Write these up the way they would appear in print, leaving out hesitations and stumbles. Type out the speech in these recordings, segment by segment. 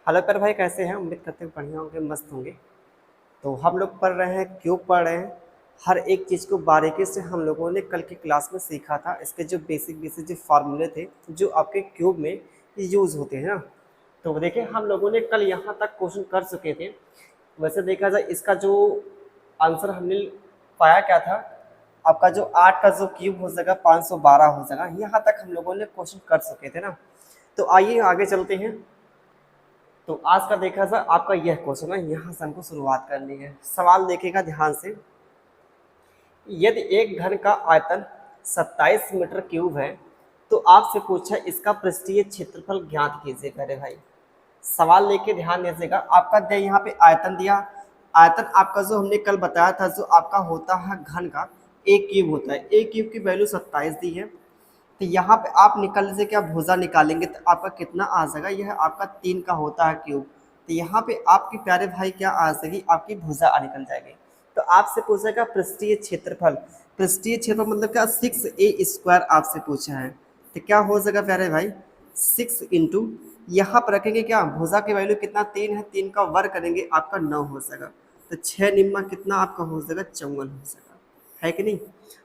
Hello पर भाई, कैसे हैं? उम्मीद करते हैं बढ़िया होंगे, मस्त होंगे। तो हम लोग पढ़ रहे हैं, क्यों पढ़ रहे हैं? हर एक चीज़ को बारीकी से हम लोगों ने कल की क्लास में सीखा था। इसके जो बेसिक बेसिक जो फार्मूले थे, जो आपके क्यूब में यूज़ होते हैं ना। तो देखिए, हम लोगों ने कल यहाँ तक क्वेश्चन कर चुके थे। वैसे देखा जाए, इसका जो आंसर हमने पाया क्या था, आपका जो 8 का जो क्यूब हो जाएगा 512 हो जाएगा। यहाँ तक हम लोगों ने क्वेश्चन कर चुके थे ना। तो आइए आगे चलते हैं। तो आज का देखा जाए, आपका यह क्वेश्चन है, यहाँ से हमको शुरुआत करनी है। सवाल देखिएगा ध्यान से। यदि एक घन का आयतन 27 मीटर क्यूब है, तो आपसे पूछा इसका पृष्ठीय क्षेत्रफल ज्ञात कीजिए। करे भाई, सवाल लेके ध्यान दीजिएगा। आपका दिया यहाँ पे आयतन दिया। आयतन आपका जो हमने कल बताया था, जो आपका होता है घन का एक क्यूब होता है। एक क्यूब की वैल्यू 27 दी है। तो यहाँ पे आप निकाल लीजिए, क्या भुजा निकालेंगे तो आपका कितना आ जाएगा? यह आपका 3 का होता है क्यूब। तो यहाँ पे आपके प्यारे भाई क्या आ जाएगी? आपकी भुजा निकल जाएगी। तो आपसे पूछेगा पृष्ठीय क्षेत्रफल। पृष्ठीय क्षेत्रफल मतलब क्या? 6a² आपसे पूछा है। तो क्या हो जाएगा प्यारे भाई? 6 इंटू, यहाँ पर रखेंगे क्या? भुजा की वैल्यू कितना? 3 है। 3 का वर्ग करेंगे, आपका 9 हो जाएगा। तो 6 निम्मा कितना आपका हो जाएगा? 54 हो जाएगा, है कि नहीं?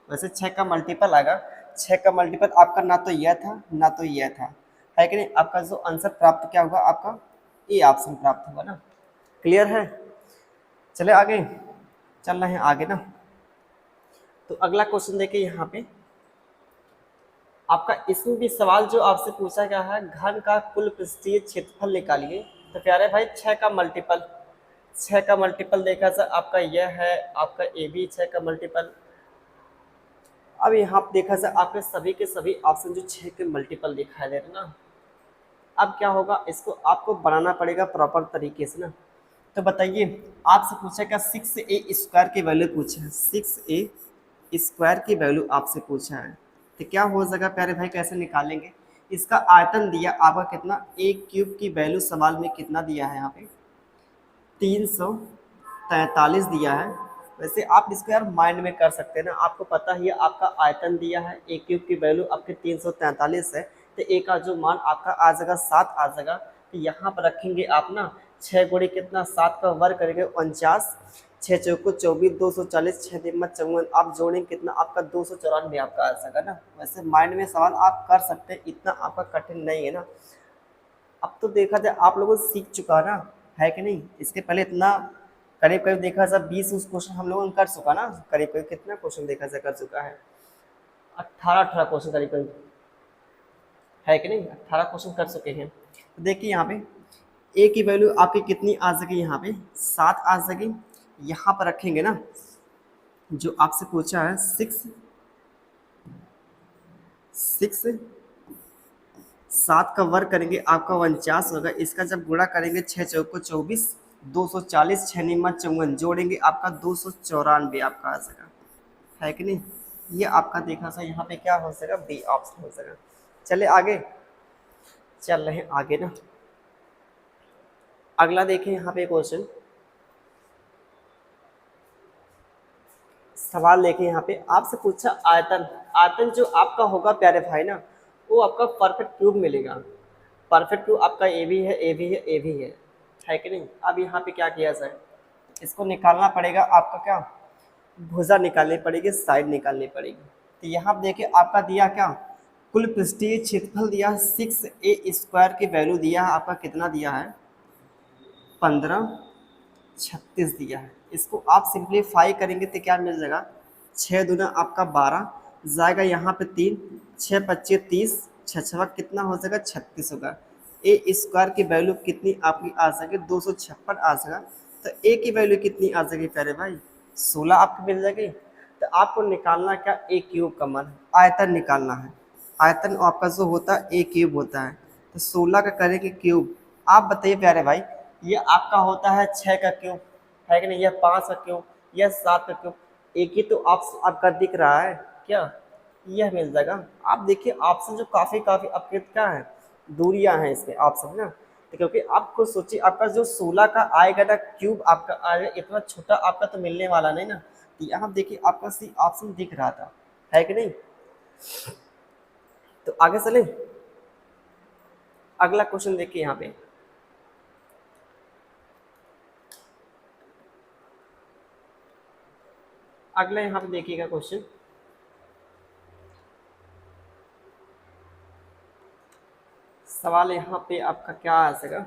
वैसे 6 का मल्टीपल आएगा। 6 का मल्टीपल आपका ना तो यह था ना तो यह था, है कि नहीं? आपका जो आंसर प्राप्त क्या होगा? आपका ए ऑप्शन प्राप्त होगा ना। क्लियर है? चले आगे, चल रहे हैं आगे ना। तो अगला क्वेश्चन देखिए यहाँ पे। आपका इसमें भी सवाल जो आपसे पूछा गया है, घन का कुल पृष्ठीय क्षेत्रफल निकालिए। तो प्यारे भाई, 6 का मल्टीपल, 6 का मल्टीपल देखा जाए आपका यह है, आपका ए बी 6 का मल्टीपल। अब यहाँ पे देखा जाए, आपके सभी के सभी ऑप्शन जो 6 के मल्टीपल दिखाई दे रहे ना। अब क्या होगा? इसको आपको बनाना पड़ेगा प्रॉपर तरीके से ना। तो बताइए, आपसे पूछेगा 6a² की वैल्यू पूछा है। 6a² की वैल्यू आपसे पूछा है। तो क्या हो जाएगा प्यारे भाई? कैसे निकालेंगे? इसका आयतन दिया आपका कितना? एक क्यूब की वैल्यू सवाल में कितना दिया है? यहाँ पे 343 दिया है। वैसे आप इसको यार माइंड में कर सकते हैं ना। आपको पता ही है, आपका आयतन दिया है, एक क्यूब की वैल्यू आपके 343 है। तो एक का जो मान आपका आ जाएगा 7 आ जाएगा। तो यहाँ पर रखेंगे आप ना, 6 गुणे कितना? 7 का वर्ग करेंगे 49, 6 चौको 24, 240, 6 दिम्मा 54। आप जोड़ेंगे कितना? आपका 294 आपका आ जाएगा ना। वैसे माइंड में सवाल आप कर सकते हैं, इतना आपका कठिन नहीं है ना। अब तो देखा जाए, आप लोगों से सीख चुका ना, है कि नहीं? इसके पहले इतना करीब करीब देखा जाए 20 उस क्वेश्चन हम लोगों ने कर चुका ना। करीब करीब कितना क्वेश्चन देखा जाए कर चुका है? 18 क्वेश्चन करीब करीब, है कि नहीं? 18 क्वेश्चन कर चुके हैं। तो देखिए यहाँ पे ए की वैल्यू आपकी कितनी आ सकेगी? यहाँ पे 7 आ सकेगी। यहाँ पर रखेंगे ना, जो आपसे पूछा है 6 7 का वर्ग करेंगे, आपका 49 होगा। इसका जब गुणा करेंगे, 6 चौको 24, 240, 6 निम्मा 54, जोड़ेंगे आपका 294 आपका आ जाएगा, है कि नहीं? ये आपका देखा सा यहाँ पे क्या हो जाएगा? बी ऑप्शन हो जाएगा। चले आगे, चल रहे हैं आगे ना। अगला देखें यहाँ पे क्वेश्चन। सवाल देखें यहाँ पे, आपसे पूछा आयतन। आयतन जो आपका होगा प्यारे भाई ना, वो आपका परफेक्ट क्यूब मिलेगा। परफेक्ट क्यूब आपका ए भी है, ए भी है, ए भी है कि नहीं? अब यहाँ पे क्या किया जाए? इसको निकालना पड़ेगा आपका क्या? भुजा निकालनी पड़ेगी, साइड निकालनी पड़ेगी। तो यहाँ पे देखिए, आपका दिया क्या? कुल पृष्ठीय क्षेत्रफल दिया है 6a² की वैल्यू दिया है आपका कितना दिया है? 1536 दिया है। इसको आप सिंप्लीफाई करेंगे तो क्या मिल जाएगा? 6 दूना आपका 12 जाएगा, यहाँ पे 3, 6 25 30, 6 छवा कितना हो जाएगा? 36 होगा। a² की वैल्यू कितनी आपकी आ सके? 256 आ सकेगा। तो ए की वैल्यू कितनी आ जाएगी प्यारे भाई? 16 आपको मिल जाएगी। तो आपको निकालना क्या? ए क्यूब का मान, आयतन निकालना है। आयतन आपका जो होता है ए क्यूब होता है। तो 16 का करेंगे क्यूब। आप बताइए प्यारे भाई, ये आपका होता है 6 का क्यूब, है कि नहीं? यह 5 का क्यूब, यह 7 का क्यूब। एक ही तो आपका दिख रहा है क्या? यह मिल जाएगा। आप देखिए ऑप्शन जो काफ़ी काफ़ी आपके क्या है, दूरियां हैं इसके ऑप्शन ना। तो क्योंकि आपको सोचिए, आपका जो 16 का आएगा ना क्यूब आपका आएगा, इतना छोटा आपका तो मिलने वाला नहीं ना। तो यहाँ देखिए, आपका सी ऑप्शन दिख रहा था, है कि नहीं? तो आगे चले, अगला क्वेश्चन देखिए यहाँ पे। अगला यहाँ पे देखिएगा क्वेश्चन, सवाल यहाँ पे आपका क्या आ सकेगा,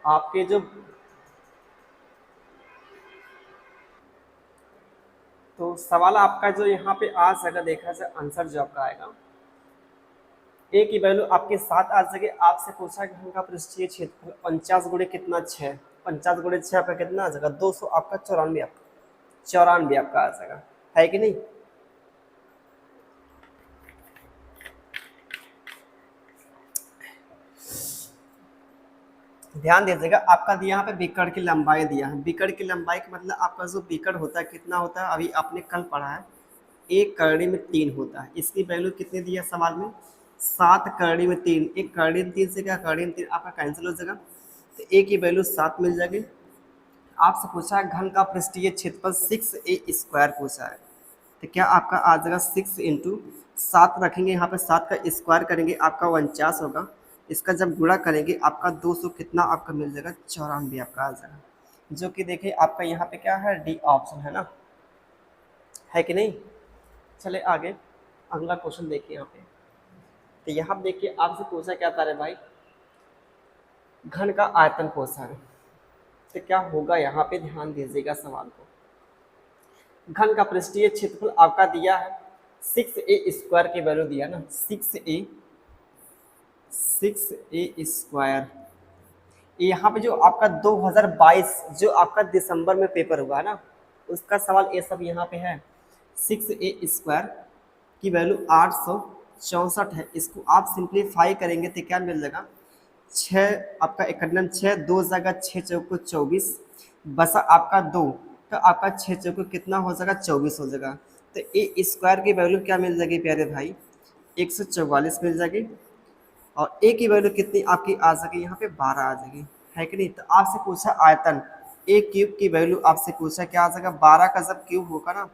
आपके जो तो सवाल आपका जो यहाँ पे आ सका देखा जाए, आंसर जो आपका आएगा ए की वैल्यू आपके 7 आ सके। आपसे पूछा कि घन का पृष्ठीय क्षेत्रफल 49 गुणे कितना 6, 50 गुणे 6 आपका कितना आ जाएगा 200, आपका 94 आपका 94 आपका आ जाएगा, है कि नहीं। ध्यान दीजिएगा, आपका दिया यहाँ पे बीकड़ की लंबाई दिया है, बीकड़ की लंबाई का मतलब आपका जो बीकड़ होता है कितना होता है, अभी आपने कल पढ़ा है, एक करड़ी में 3 होता है। इसकी वैल्यू कितनी दिया सवाल में, 7 करड़ी में 3, एक करड़ी में 3 से क्या करड़ी में 3 आपका कैंसिल हो जाएगा, तो ए की वैल्यू 7 मिल जाएगी। आपसे पूछा है घन का पृष्ठीय क्षेत्रफल 6a² पूछा है, तो क्या आपका आ जाएगा 6 इंटू 7 रखेंगे यहाँ पे, 7 का स्क्वायर करेंगे आपका 49 होगा, इसका जब गुणा करेंगे आपका 200 कितना आपका मिल जाएगा 94 आपका आ जाएगा, जो कि देखिए आपका यहाँ पे क्या है, डी ऑप्शन है ना, है कि नहीं। चले आगे, अगला क्वेश्चन देखिए यहाँ पे, तो यहाँ देखिए आपसे पूछा क्या था रे भाई, घन का आयतन पूछा है, तो क्या होगा यहाँ पे ध्यान दीजिएगा सवाल को। घन का पृष्ठीय क्षेत्रफल आपका दिया है 6a² की वैल्यू दिया ना, 6a², यहाँ पे जो आपका 2022 जो आपका दिसंबर में पेपर हुआ है ना, उसका सवाल ये सब यहाँ पे है। 6a² की वैल्यू 864 है, इसको आप सिंप्लीफाई करेंगे तो क्या मिल जाएगा, 6 आपका 1 6 2 जगह 6 चौको 24 बसा आपका 2, तो आपका 6 चौको कितना हो जाएगा 24 हो जाएगा, तो ए स्क्वायर की वैल्यू क्या मिल जाएगी प्यारे भाई 144 मिल जाएगी, और ए की वैल्यू कितनी आपकी आ जाएगी यहाँ पे 12 आ जाएगी, है कि नहीं। तो आपसे पूछा आयतन ए क्यूब की वैल्यू, आपसे पूछा क्या आ जाएगा 12 का जब क्यूब होगा ना,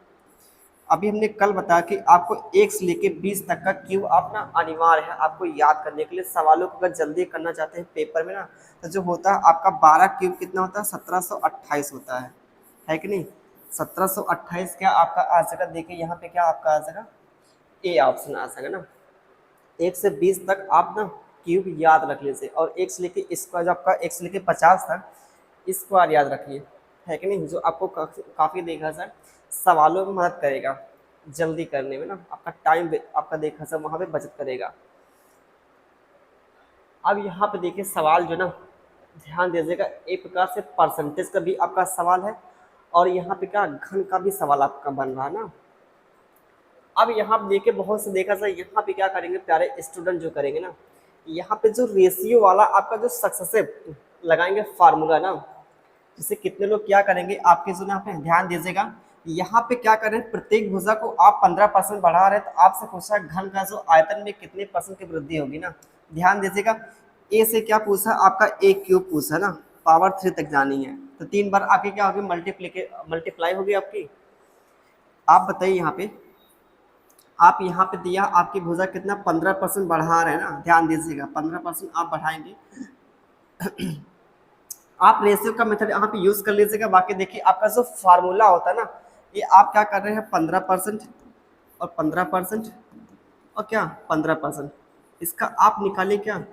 अभी हमने कल बताया कि आपको 1 से लेके 20 तक का क्यूब आप ना अनिवार्य है आपको याद करने के लिए, सवालों को अगर जल्दी करना चाहते हैं पेपर में ना, तो जो होता है आपका 12 क्यूब कितना होता है 1728 होता है कि नहीं। 1728 क्या आपका आ जाएगा, देखिए यहाँ पे क्या आपका आ जाएगा, ए ऑप्शन आ जाएगा ना। 1 से 20 तक आप ना क्यूब याद रख लीजिए, और 1 से लेके स्क्वायर आपका 1 से लेके 50 तक स्क्वायर याद रखिए, है कि नहीं, जो आपको काफ़ी देखा जाए सवालों में मदद करेगा जल्दी करने में ना, आपका टाइम आपका देखा जाए वहाँ पे बचत करेगा। अब यहाँ पे देखिए सवाल जो ना ध्यान दीजिएगा, एक प्रकार से परसेंटेज का भी आपका सवाल है, और यहाँ पे क्या घन का भी सवाल आपका बन रहा है ना। अब यहाँ पे देखिए बहुत से देखा जाए, यहाँ पे क्या करेंगे प्यारे स्टूडेंट जो करेंगे ना, यहाँ पे जो रेशियो वाला आपका जो सक्सेसिव लगाएंगे फार्मूला ना, जिससे कितने लोग क्या करेंगे आपके जो ना पे ध्यान दीजिएगा, यहाँ पे क्या करें प्रत्येक भुजा को आप 15% बढ़ा रहे हैं, तो आपसे पूछा घन का जो आयतन में कितने % की वृद्धि होगी ना, ध्यान दीजिएगा। ए से क्या पूछा आपका ए क्यूब पूछा ना, पावर 3 तक जानी है, तो 3 बार आके क्या होगी मल्टीप्लाई होगी आपकी। आप बताइए यहाँ पे, आप यहाँ पे दिया आपकी भुजा कितना 15% बढ़ा रहे हैं ना, ध्यान दीजिएगा 15% आप बढ़ाएंगे। आप रेशियो का मेथड यहाँ पे यूज कर लीजिएगा। बाकी देखिए आपका जो फार्मूला होता है ना, ये आप क्या कर रहे हैं 15% और 15% और क्या 15%, इसका आप निकालिए क्या,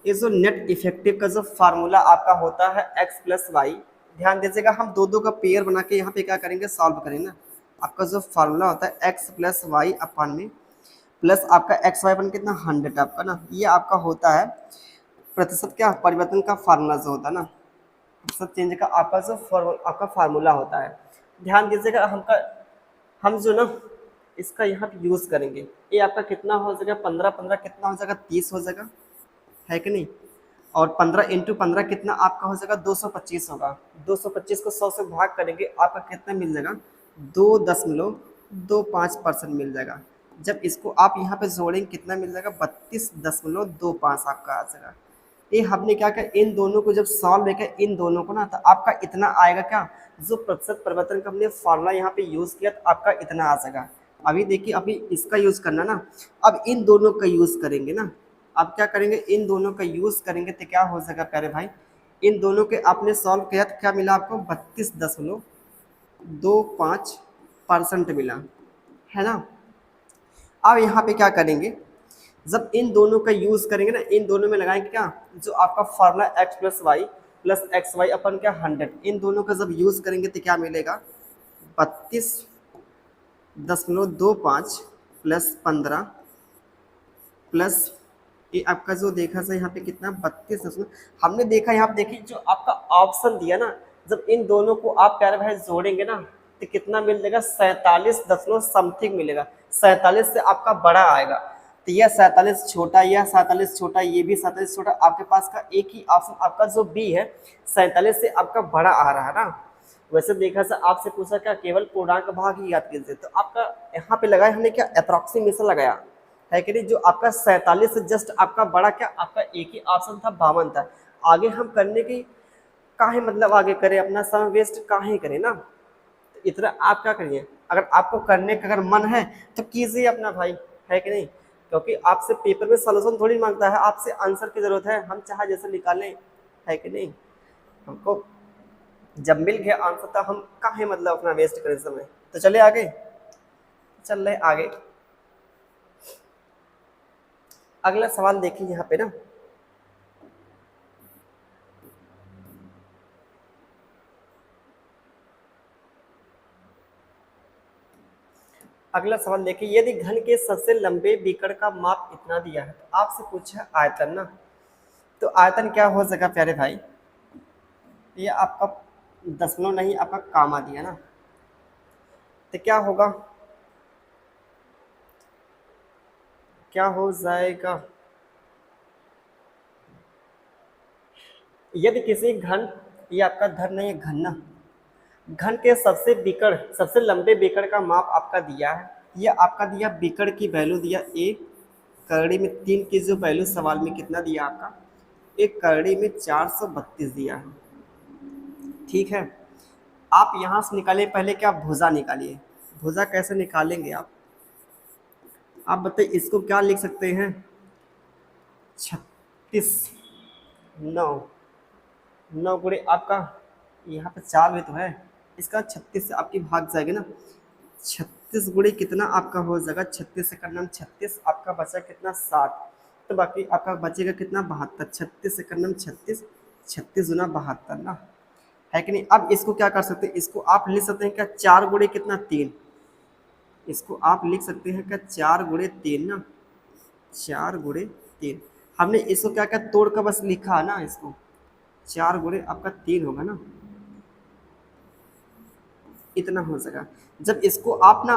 ये जो नेट इफेक्टिव का जो फार्मूला आपका होता है x+y, ध्यान दीजिएगा हम दो का पेयर बना के यहाँ पे क्या करेंगे सॉल्व करेंगे ना। आपका जो फार्मूला होता है x+y अपन में प्लस आपका xy बन कितना 100 आपका ना, ये आपका होता है प्रतिशत क्या परिवर्तन का फार्मूला जो होता है ना, सब चेंज का आपका जो आपका फार्मूला होता है। ध्यान दीजिएगा हम जो ना इसका यहाँ पे यूज़ करेंगे, ये आपका कितना हो जाएगा 15 कितना हो जाएगा 30 हो जाएगा, है कि नहीं। और 15 इंटू 15 कितना आपका हो जाएगा 225 होगा, 225 को 100 से भाग करेंगे आपका कितना मिल जाएगा 2.25% मिल जाएगा। जब इसको आप यहाँ पे जोड़ेंगे कितना मिल जाएगा 32.25 आपका आ जाएगा। ये हमने क्या किया इन दोनों को जब सॉल्व लेकर इन दोनों को ना, तो आपका इतना आएगा क्या, जो प्रतिशत परिवर्तन का हमने फार्मूला यहाँ पे यूज़ किया तो आपका इतना आ जाएगा। अभी देखिए अभी इसका यूज़ करना ना, अब इन दोनों का यूज़ करेंगे ना, अब क्या करेंगे इन दोनों का यूज़ करेंगे तो क्या हो जाएगा प्यारे भाई, इन दोनों के आपने सॉल्व किया तो क्या मिला आपको 0.25% मिला, है ना। अब यहाँ पे क्या करेंगे, जब इन दोनों का यूज़ करेंगे ना, इन दोनों में लगाएंगे क्या, जो आपका फॉर्मूला x+y अपन क्या 100, इन दोनों का जब यूज़ करेंगे तो क्या मिलेगा, 32.25 प्लस 15 प्लस ये आपका जो देखा था यहाँ पे कितना 32, हमने देखा यहाँ पे देखिए जो आपका ऑप्शन दिया ना, जब इन दोनों को आप प्यारे भाई जोड़ेंगे ना तो कितना मिल जाएगा, 47 समथिंग मिलेगा। 47 से आपका बड़ा आएगा, तो यह 47 छोटा, यह 47 छोटा, ये भी 47 छोटा, आपके पास का एक ही ऑप्शन आपका जो बी है 47 से आपका बड़ा आ रहा है ना। वैसे देखा था आपसे पूछा क्या केवल पूर्णांक भाग ही याद कीजिए, तो आपका यहाँ पे लगाया हमने क्या अप्रोक्सीमेशन लगाया है कि नहीं, जो आपका 47 से जस्ट आपका बड़ा क्या आपका एक ही ऑप्शन था 52 था। आगे हम करने की काहे मतलब आगे करें, अपना समय वेस्ट काहे करें ना, तो इतना आप क्या करिए, अगर आपको करने का अगर मन है तो कीजिए अपना भाई, है कि नहीं, क्योंकि आपसे पेपर में सॉल्यूशन थोड़ी मांगता है, आपसे आंसर की जरूरत है, हम चाहे जैसे निकालें, है कि नहीं। हमको जब मिल गया आंसर था, हम काहे मतलब अपना वेस्ट करें समय। तो चले आगे, चल रहे आगे। अगला सवाल देखिए यहाँ पे ना, अगला सवाल देखिए, यदि घन के सबसे लंबे बीकर का माप इतना दिया है, तो आपसे पूछा आयतन ना, तो आयतन क्या हो सका प्यारे भाई, ये आपका दशमलव नहीं आपका कामा दिया ना, तो क्या होगा, क्या हो जाएगा, यदि किसी घन, ये आपका धन नहीं है घन ना, घन के सबसे लंबे बीकर का माप आपका दिया है, ये आपका दिया बीकर की वैल्यू दिया एक करड़ी में 3 की जो वैल्यू सवाल में कितना दिया आपका, एक करड़ी में 432 दिया है, ठीक है। आप यहाँ से निकालिए, पहले क्या भुजा निकालिए, भुजा कैसे निकालेंगे आप बताइए, इसको क्या लिख सकते हैं, 36, 9, 9 गुणे आपका यहाँ पे 4 भी तो है, इसका 36 से आपकी भाग जाएगी ना, 36 गुणे कितना आपका हो जाएगा, 36 से करना 36, आपका बचा कितना 60, तो बाकी आपका बचेगा कितना 72, 36 से करना 36, 36 गुना 72 ना, है कि नहीं। अब इसको क्या कर सकते हैं, इसको आप लिख सकते हैं क्या 4 गुणे कितना 3, इसको आप लिख सकते हैं क्या 4 गुणे 3 ना, 4 गुणे 3, हमने इसको क्या क्या तोड़ कर बस लिखा है ना, इसको 4 गुणे आपका 3 होगा ना, इतना हो सका। जब इसको आप ना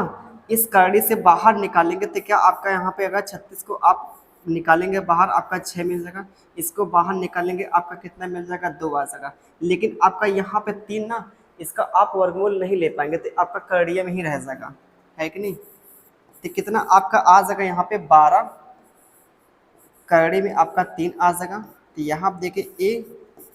इस करड़ी से बाहर निकालेंगे तो क्या आपका यहाँ पे अगर 36 को आप निकालेंगे बाहर आपका 6 मिल जाएगा, इसको बाहर निकालेंगे आपका कितना मिल जाएगा 2 आ जाएगा, लेकिन आपका यहाँ पे 3 ना, इसका आप वर्गमूल नहीं ले पाएंगे तो आपका करड़िया में ही रह जाएगा, है कि नहीं। तो कितना आपका आ जाएगा यहाँ पे 12, करड़ी में आपका 3 आ जाएगा, तो यहाँ आप देखिए ए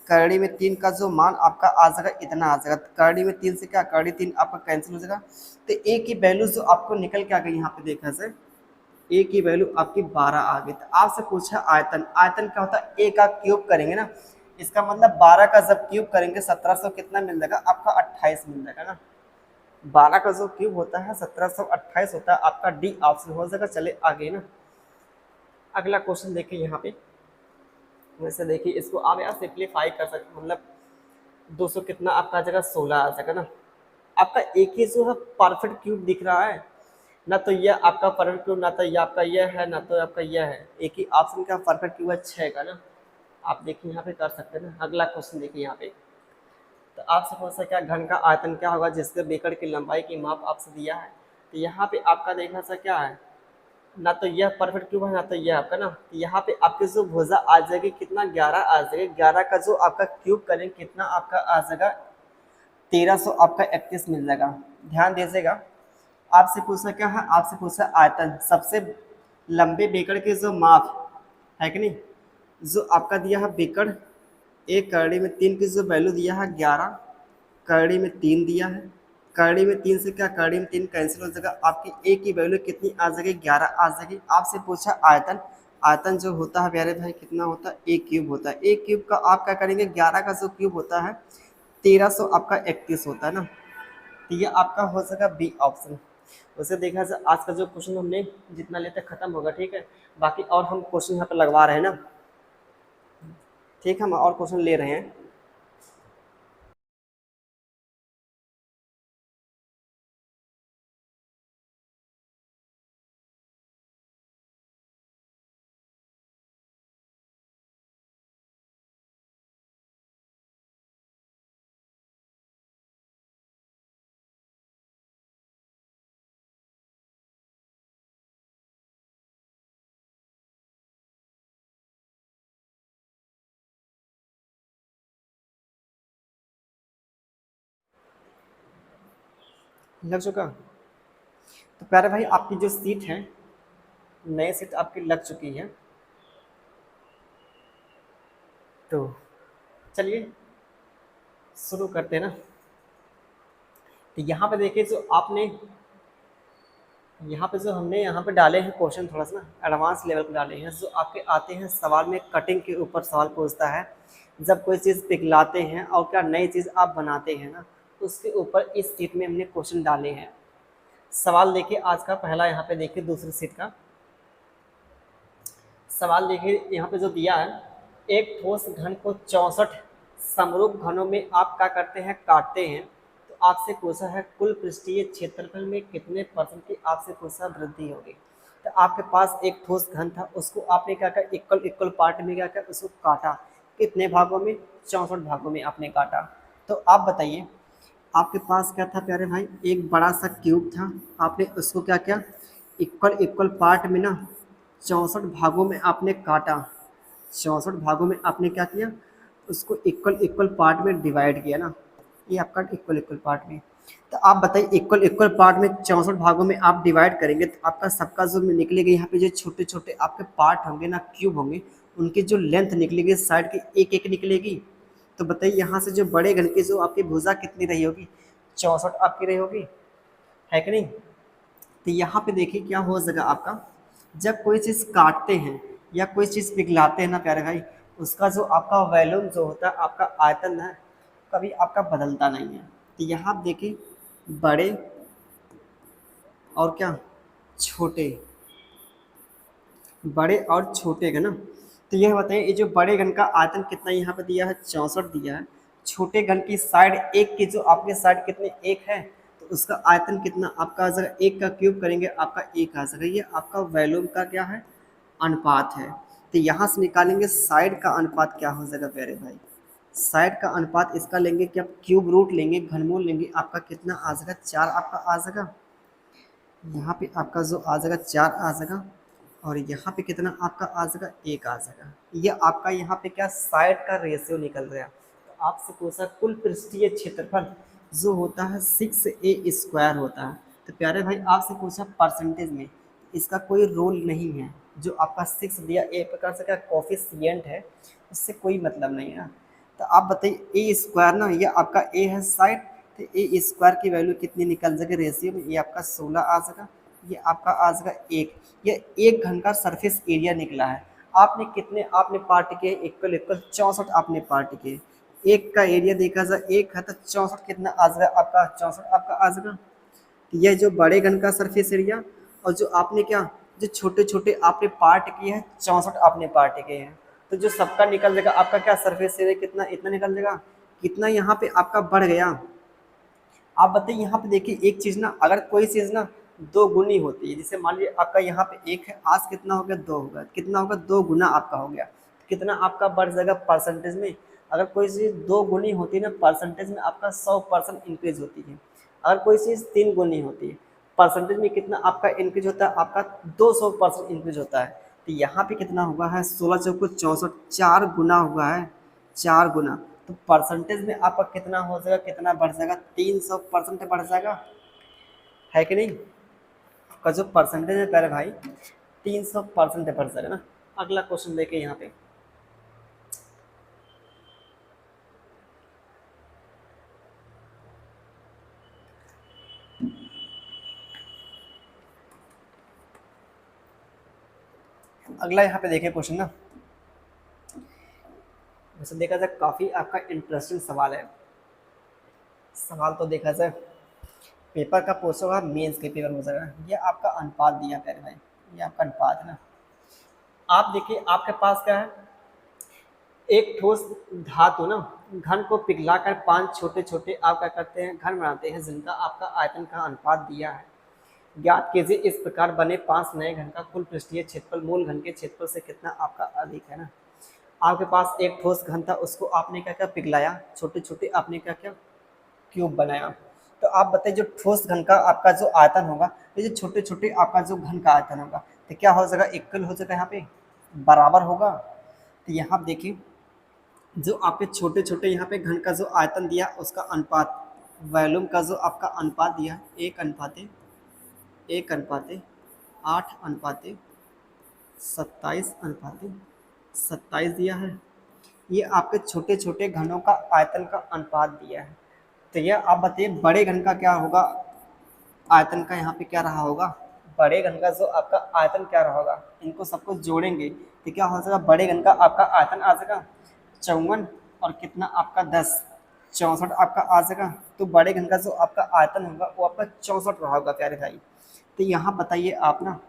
करड़ी में 3 का जो मान आपका आ जाएगा इतना आ जाएगा, करड़ी में 3 से क्या करड़ी 3 आपका कैंसिल हो जाएगा, तो ए की वैल्यू जो आपको निकल के आ गई यहाँ पे देखा से ए की वैल्यू आपकी 12 आ गई। तो आपसे पूछा आयतन, आयतन क्या होता है, ए का क्यूब करेंगे ना, इसका मतलब 12 का जब क्यूब करेंगे 1700 कितना मिल जाएगा आपका 28 मिल जाएगा ना, 12 का जो क्यूब होता है 1728 होता है, आपका डी ऑप्शन हो जाएगा। चले आगे ना, अगला क्वेश्चन देखिए यहाँ पे, वैसे देखिए इसको आप यार सिंप्लीफाई कर सकते, मतलब 200 कितना आपका आ जाएगा 16 आ जाएगा ना, आपका एक ही जो है परफेक्ट क्यूब दिख रहा है ना, तो यह आपका परफेक्ट क्यूब ना तो यह आपका यह है ना तो आपका यह है, एक ही ऑप्शन का परफेक्ट क्यूब है 6 का ना, आप देखिए यहाँ पे कर सकते हैं ना। अगला क्वेश्चन देखिए यहाँ पे, तो आपसे पूछा क्या घन का आयतन क्या होगा जिसके बीकर की लंबाई की माप आपसे दिया है, तो यहाँ पे आपका देखना सा क्या है, ना तो यह परफेक्ट क्यूब है ना तो यह आपका ना, तो यहाँ पे आपकी जो भुजा आ जाएगी कितना 11 आ जाएगी, 11 का जो आपका क्यूब करेंगे कितना आपका आ जाएगा 1300 आपका 31 मिल जाएगा। ध्यान दीजिएगा, आपसे पूछा क्या है, आपसे पूछा आयतन सबसे लंबे बीकर के जो माप है कि नहीं, जो आपका दिया है बीकर, एक करड़ी में 3 की जो वैल्यू दिया है 11, करड़ी में 3 दिया है, करड़ी में 3 से क्या करड़ी में 3 कैंसिल हो जाएगा, आपकी ए की वैल्यू कितनी आ जाएगी 11 आ जाएगी। आपसे पूछा आयतन, आयतन जो होता है प्यारे भाई कितना होता है ए क्यूब होता है, ए क्यूब का आप क्या करेंगे 11 का जो क्यूब होता है 1300 आपका 31 होता है ना, तो ये आपका हो सका बी ऑप्शन। वैसे देखा जाए आज का जो क्वेश्चन हमने जितना लेते खत्म होगा, ठीक है। बाकी और हम क्वेश्चन यहाँ पे लगवा रहे हैं ना, ठीक है, हम और क्वेश्चन ले रहे हैं। लग चुका। तो प्यारे भाई आपकी जो सीट है, नई सीट आपकी लग चुकी है। तो चलिए शुरू करते हैं ना। तो यहाँ पे देखिए जो आपने यहाँ पे जो हमने यहाँ पे डाले हैं क्वेश्चन, थोड़ा सा ना एडवांस लेवल पे डाले हैं। जो आपके आते हैं सवाल में, कटिंग के ऊपर सवाल पूछता है, जब कोई चीज़ पिघलाते हैं और क्या नई चीज़ आप बनाते हैं ना, उसके ऊपर इस सीट में हमने क्वेश्चन डाले हैं। सवाल देखिए आज का पहला, यहाँ पे देखिए दूसरी सीट का सवाल देखिए। यहाँ पे जो दिया है, एक ठोस घन को 64 समरूप घनों में आप क्या करते हैं, काटते हैं। तो आपसे पूछा है कुल पृष्ठीय क्षेत्रफल में कितने परसेंट की आपसे पूछा वृद्धि होगी। तो आपके पास एक ठोस घन था, उसको आपने क्या किया, इक्वल इक्वल पार्ट में क्या किया, उसको काटा। कितने भागों में, 64 भागों में आपने काटा। तो आप बताइए आपके पास क्या था प्यारे भाई, एक बड़ा सा क्यूब था, आपने उसको क्या किया, इक्वल इक्वल पार्ट में ना 64 भागों में आपने काटा। 64 भागों में आपने क्या किया, उसको इक्वल इक्वल पार्ट में डिवाइड किया ना, ये आपका इक्वल इक्वल पार्ट में। तो आप बताइए इक्वल इक्वल पार्ट में 64 भागों में आप डिवाइड करेंगे तो आपका सबका जो निकलेगा, यहाँ पे जो छोटे छोटे आपके पार्ट होंगे ना, क्यूब होंगे, उनकी जो लेंथ निकलेगी साइड की एक एक निकलेगी। तो बताइए यहाँ से जो बड़े घन की जो आपकी भुजा कितनी रही होगी, 64 आपकी रही होगी, है कि नहीं। तो यहाँ पे देखिए क्या हो जाएगा आपका, जब कोई चीज़ काटते हैं या कोई चीज़ पिघलाते हैं ना प्यारे भाई, उसका जो आपका वॉल्यूम जो होता है, आपका आयतन है, कभी आपका बदलता नहीं है। तो यहाँ आप देखिए बड़े और क्या छोटे, बड़े और छोटे घन ना। तो यह बताइए ये जो बड़े घन का आयतन कितना यहाँ पे दिया है, 64 दिया है। छोटे घन की साइड एक की जो आपके साइड कितने, एक है, तो उसका आयतन कितना आपका आ जाएगा, एक का क्यूब करेंगे आपका एक आ जाएगा। ये आपका वॉल्यूम का क्या है, अनुपात है। तो यहाँ से निकालेंगे साइड का अनुपात क्या हो जाएगा प्यारे भाई, साइड का अनुपात इसका लेंगे कि आप क्यूब रूट लेंगे, घनमूल लेंगे, आपका कितना आ जाएगा, 4 आपका आ जाएगा। यहाँ पे आपका जो आ जाएगा 4 आ जाएगा, और यहाँ पे कितना आपका आ जाएगा, 1 आ जाएगा। ये आपका यहाँ पे क्या साइड का रेशियो निकल गया। तो आपसे पूछा कुल पृष्ठीय क्षेत्रफल जो होता है 6a² होता है। तो प्यारे भाई आपसे पूछा परसेंटेज में, इसका कोई रोल नहीं है। जो आपका 6 दिया एक प्रकार से क्या कोफिशिएंट है, उससे कोई मतलब नहीं है। तो आप बताइए a² ना, ये आपका a है साइड, तो a² की वैल्यू कितनी निकल जाएगी रेशियो में, ये आपका 16 आ जाएगा, ये आपका आ जाएगा 1। ये एक घन का सरफेस एरिया निकला है। आपने कितने आपने पार्ट किए, इक्वल इक्वल 64 आपने पार्ट किए। एक का एरिया देखा जाए, एक है तो 64 कितना आ जाएगा आपका, 64 आपका आ जाएगा। तो यह जो बड़े घन का सरफेस एरिया, और जो आपने क्या, जो छोटे छोटे आपने पार्ट किए हैं, 64 आपने पार्ट किए हैं, तो जो सबका निकल जाएगा आपका क्या सरफेस एरिया कितना, इतना निकल जाएगा। कितना यहाँ पे आपका बढ़ गया। आप बताइए यहाँ पे देखिए एक चीज़ ना, अगर कोई चीज़ ना दो गुनी होती है, जैसे मान लीजिए आपका यहाँ पे एक है, आज कितना हो गया, दो होगा, कितना होगा, दो गुना आपका हो गया, कितना आपका बढ़ जाएगा परसेंटेज में। अगर कोई चीज़ दो गुनी होती है ना, परसेंटेज में आपका 100% इंक्रीज होती है। अगर कोई चीज़ तीन गुनी होती है, परसेंटेज में कितना आपका इंक्रीज होता है, आपका 200% इंक्रीज होता है। तो यहाँ पे कितना हुआ है, 16 चौको 64, 4 गुना हुआ है, 4 गुना। तो परसेंटेज में आपका कितना हो जाएगा, कितना बढ़ जाएगा, 300% बढ़ जाएगा, है कि नहीं। का जो परसेंटेज है प्यारे भाई 300% बढ़ जाएगा ना। अगला क्वेश्चन देखे यहाँ पे, अगला यहाँ पे देखे क्वेश्चन ना, वैसे देखा जाए काफ़ी आपका इंटरेस्टिंग सवाल है। सवाल तो देखा जाए पेपर का पोस्ट होगा, मेंस के पेपर हो जाएगा। ये आपका अनुपात दिया है प्यारे भाई, ये आपका अनुपात है ना। आप देखिए आपके पास क्या है, एक ठोस धातु ना घन को पिघलाकर 5 छोटे छोटे आप क्या करते हैं, घन बनाते हैं, जिनका आपका आयतन का अनुपात दिया है। ज्ञात कीजिए इस प्रकार बने 5 नए घन का कुल पृष्ठीय क्षेत्रफल मूल घन के क्षेत्रफल से कितना आपका अधिक है ना। आपके पास एक ठोस घन था, उसको आपने क्या क्या पिघलाया, छोटे छोटे आपने क्या क्या क्यूब बनाया। तो आप बताइए जो ठोस घन का आपका जो आयतन होगा, ये जो छोटे छोटे आपका जो घन का आयतन होगा, तो क्या हो जाएगा, इक्वल हो जाएगा, यहाँ पे बराबर होगा। तो यहाँ देखिए जो आपके छोटे छोटे यहाँ पे घन का जो आयतन दिया उसका अनुपात, वॉल्यूम का जो आपका अनुपात दिया 1:1:27:27 दिया है। ये आपके छोटे छोटे घनों का आयतन का अनुपात दिया है। तो यह आप बताइए बड़े घन का क्या होगा, आयतन का यहाँ पे क्या रहा होगा, बड़े घन का जो आपका आयतन क्या रहा होगा, इनको सबको जोड़ेंगे तो क्या हो जाएगा, बड़े घन का आपका आयतन आ जाएगा 54 और कितना आपका 10, 64 आपका आ जाएगा। तो बड़े घन का जो आपका आयतन होगा वो आपका 64 रहा होगा प्यारे भाई। तो यहाँ बताइए आप ना,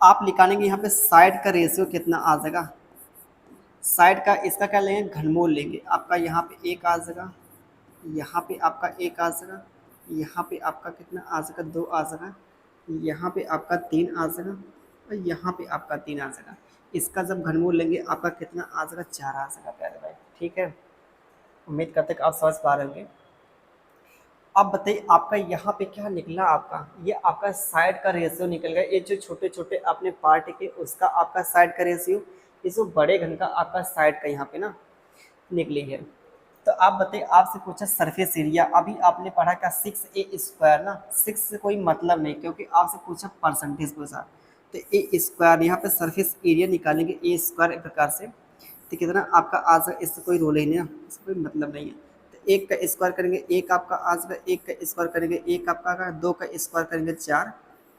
आप निकालेंगे यहाँ पे साइड का रेशियो कितना आ जाएगा, साइड का इसका क्या लेंगे, घनमूल लेंगे। आपका यहाँ पे एक आ जाएगा, यहाँ पे आपका एक आ जाएगा, यहाँ पे आपका कितना आ जाएगा, 2 आ जाएगा, यहाँ पे आपका 3 आ जाएगा और यहाँ पे आपका 3 आ जाएगा। इसका जब घनमूल लेंगे आपका कितना आ जाएगा, 4 आ जाएगा प्यारे भाई। ठीक है, उम्मीद करते हैं कि आप समझ पा रहे होंगे। अब बताइए आपका यहाँ पे क्या निकला, आपका ये आपका साइड का रेशियो निकल गया। ये जो छोटे छोटे आपने पार्ट के उसका आपका साइड का रेशियो, ये जो बड़े घन का आपका साइड का यहाँ पे ना निकली है। तो आप बताइए आपसे पूछा सरफेस एरिया, अभी आपने पढ़ा क्या 6a² ना, 6 से कोई मतलब नहीं क्योंकि आपसे पूछा परसेंटेज पूछा। तो a² यहाँ पे सरफेस एरिया निकालेंगे a² प्रकार से, तो कितना आपका आ जाएगा, इससे कोई रोल ही नहीं है, इससे कोई मतलब नहीं है। तो 1 का स्क्वायर करेंगे, एक आपका आ जाएगा, 1 का स्क्वायर करेंगे एक आपका आएगा, 2 का स्क्वायर करेंगे 4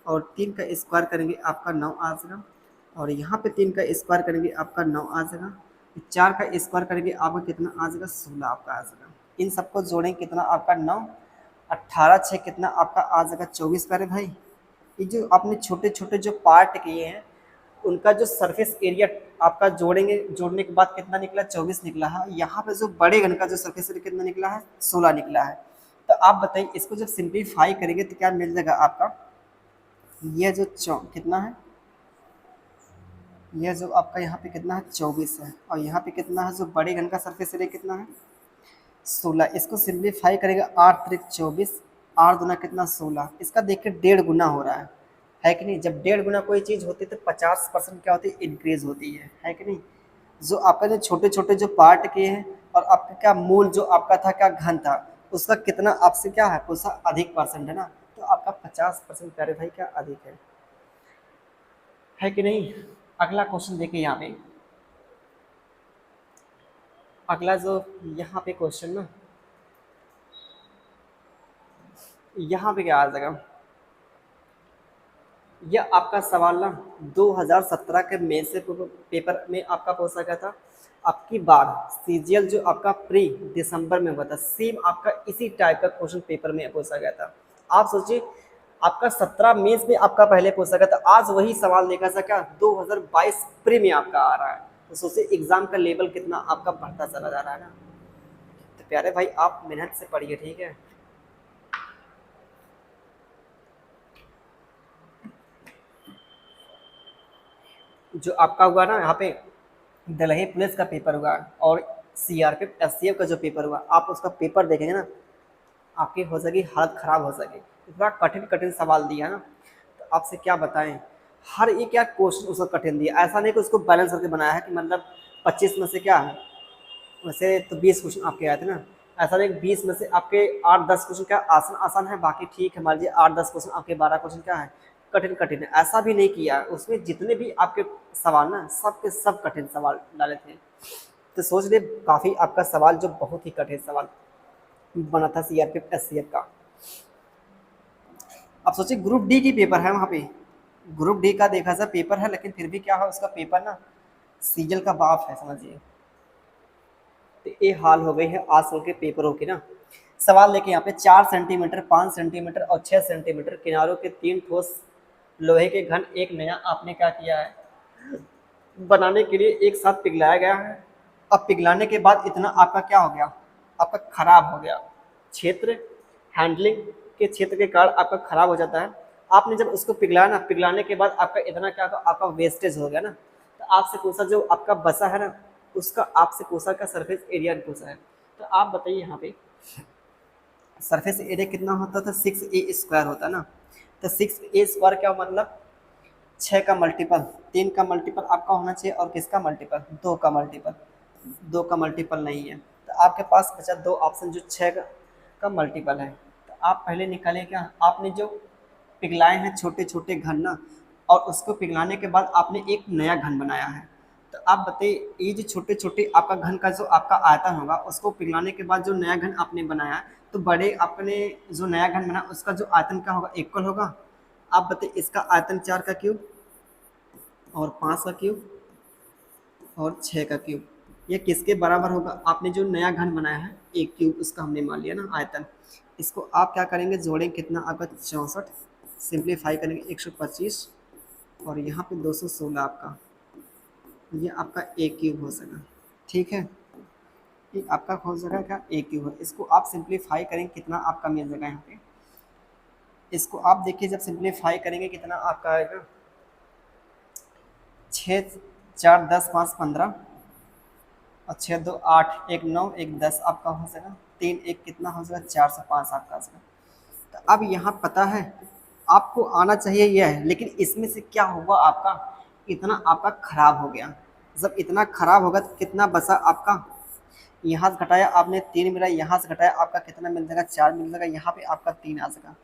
और 3 का स्क्वायर करेंगे आपका 9 आ जाएगा और यहाँ पे 3 का स्क्वायर करेंगे आपका 9 आ जाएगा, 4 का स्क्वायर करेंगे आपका कितना आ जाएगा, 16 आपका आ जाएगा। इन सबको जोड़ेंगे कितना आपका 9, 18 6 कितना आपका आ जाएगा 24 प्यारे भाई। ये जो आपने छोटे छोटे जो पार्ट किए हैं उनका जो सरफेस एरिया आपका जोड़ेंगे, जोड़ने के बाद कितना निकला, 24 निकला है। यहाँ पे जो बड़े घन का जो सरफेस एरिया कितना निकला है, 16 निकला है। तो आप बताइए इसको जब सिंप्लीफाई करेंगे तो क्या मिल जाएगा आपका, ये जो कितना है, यह जो आपका यहाँ पे कितना है 24 है और यहाँ पे कितना है, जो बड़े घन का सरफेस एरिया कितना है 16। इसको सिंप्लीफाई करेगा 8 3 24, 8 दूना कितना 16, इसका देखिए 1.5 गुना हो रहा है कि नहीं। जब 1.5 गुना कोई चीज़ होती है तो 50% क्या होती है, इंक्रीज होती है कि नहीं। जो आपका जो छोटे छोटे जो पार्ट किए हैं और आपका क्या मूल जो आपका था क्या घन था, उसका कितना आपसे क्या है, उसका अधिक परसेंट है ना। तो आपका 50% प्यारे भाई क्या अधिक है कि नहीं। अगला क्वेश्चन देखिए यहाँ पे, अगला जो यहाँ पे क्वेश्चन ना, यहाँ पे क्या आ जाएगा, यह आपका सवाल ना 2017 के मेन से पेपर में आपका पूछा गया था। आपकी बार सीजीएल जो आपका प्री दिसंबर में हुआ था, सेम आपका इसी टाइप का क्वेश्चन पेपर में पूछा गया था। आप सोचिए आपका 17 मेंस में आपका पहले पूछा गया था, आज वही सवाल देखा था क्या 2022 प्री में आपका आ रहा है। तो सोचिए एग्जाम का लेवल कितना आपका बढ़ता चला जा रहा है ना। तो प्यारे भाई आप मेहनत से पढ़िए, ठीक है। जो आपका हुआ ना यहाँ पे दिल्ली पुलिस का पेपर हुआ और सीआरपीएफ एसटीएफ का जो पेपर हुआ, आप उसका पेपर देखेंगे ना आपकी हो जाएगी हालत ख़राब हो जाएगी। इतना कठिन कठिन सवाल दिया ना, तो आपसे क्या बताएं, हर एक क्या क्वेश्चन उसका कठिन दिया। ऐसा नहीं कि उसको बैलेंस करके बनाया है कि मतलब 25 में से क्या है, वैसे तो 20 क्वेश्चन आपके आए थे ना। ऐसा नहीं 20 में से आपके 8-10 क्वेश्चन क्या आसान आसान है, बाकी ठीक है मान लीजिए 8-10 क्वेश्चन आपके 12 क्वेश्चन क्या है कठिन कठिन है। ऐसा भी नहीं किया, उसमें जितने भी आपके सवाल ना सब के सब कठिन सवाल डाले थे। तो सोच रहे काफ़ी आपका सवाल जो बहुत ही कठिन सवाल बना था सीआरपीएफ एसटीएफ का। अब सोचिए ग्रुप डी की पेपर है, वहाँ पे ग्रुप डी का देखा जा पेपर है, लेकिन फिर भी क्या है उसका पेपर ना सीजल का बाप है समझिए। तो ये हाल हो गई है आजकल के पेपरों की ना। सवाल लेके यहाँ पे 4 सेंटीमीटर, 5 सेंटीमीटर और 6 सेंटीमीटर किनारों के 3 ठोस लोहे के घन एक नया आपने क्या किया है बनाने के लिए एक साथ पिघलाया गया है। अब पिघलाने के बाद इतना आपका क्या हो गया, आपका खराब हो गया क्षेत्र, हैंडलिंग के क्षेत्र के कारण आपका खराब हो जाता है। आपने जब उसको पिघलाया ना, पिघलाने के बाद आपका इतना क्या होगा, आपका वेस्टेज हो गया ना। तो आपसे पूछा जो आपका बसा है ना, उसका आपसे पूछा का सरफेस एरिया पूछा है। तो आप बताइए यहाँ पे सरफेस एरिया कितना होता था, 6a² होता ना। तो 6a² क्या मतलब 6 का मल्टीपल, 3 का मल्टीपल आपका होना चाहिए और किसका मल्टीपल, 2 का मल्टीपल, 2 का मल्टीपल नहीं है। तो आपके पास बचा 2 ऑप्शन जो 6 का मल्टीपल है। तो आप पहले निकालें क्या, आपने जो पिघलाए हैं छोटे छोटे घन ना, और उसको पिघलाने के बाद आपने एक नया घन बनाया है। तो आप बताइए ये जो छोटे छोटे आपका घन का जो आपका आयतन होगा, उसको पिघलाने के बाद जो नया घन आपने बनाया है, तो बड़े आपने जो नया घन बनाया उसका जो आयतन क्या होगा, इक्वल होगा। आप बताइए इसका आयतन 4 का क्यूब और 5 का क्यूब और 6 का क्यूब, ये किसके बराबर होगा, आपने जो नया घन बनाया है एक क्यूब उसका हमने मान लिया ना आयतन। इसको आप क्या करेंगे, जोड़ेंगे कितना आपका 64, सिंप्लीफाई करेंगे 125 और यहाँ पे 216 आपका, ये आपका ए क्यूब हो सका। ठीक है, ये आपका हो जाएगा क्या, ए क्यूब है। इसको आप सिंप्लीफाई करेंगे कितना आपका मिल जाएगा यहाँ पे, इसको आप देखिए जब सिंप्लीफाई करेंगे कितना आपका आएगा, 6 4 10 5 15 और 6 2 8 1 9 1 10 आपका हो जाएगा, 3 1 कितना हो जाएगा 405 आपका हो जाएगा। तो अब यहाँ पता है आपको आना चाहिए यह है, लेकिन इसमें से क्या हुआ आपका, इतना आपका खराब हो गया। जब इतना खराब होगा तो कितना बचा आपका, यहाँ से घटाया आपने 3 मिला, यहाँ से घटाया आपका कितना मिल जाएगा 4 मिल जाएगा, यहाँ पे आपका 3 आ जाएगा।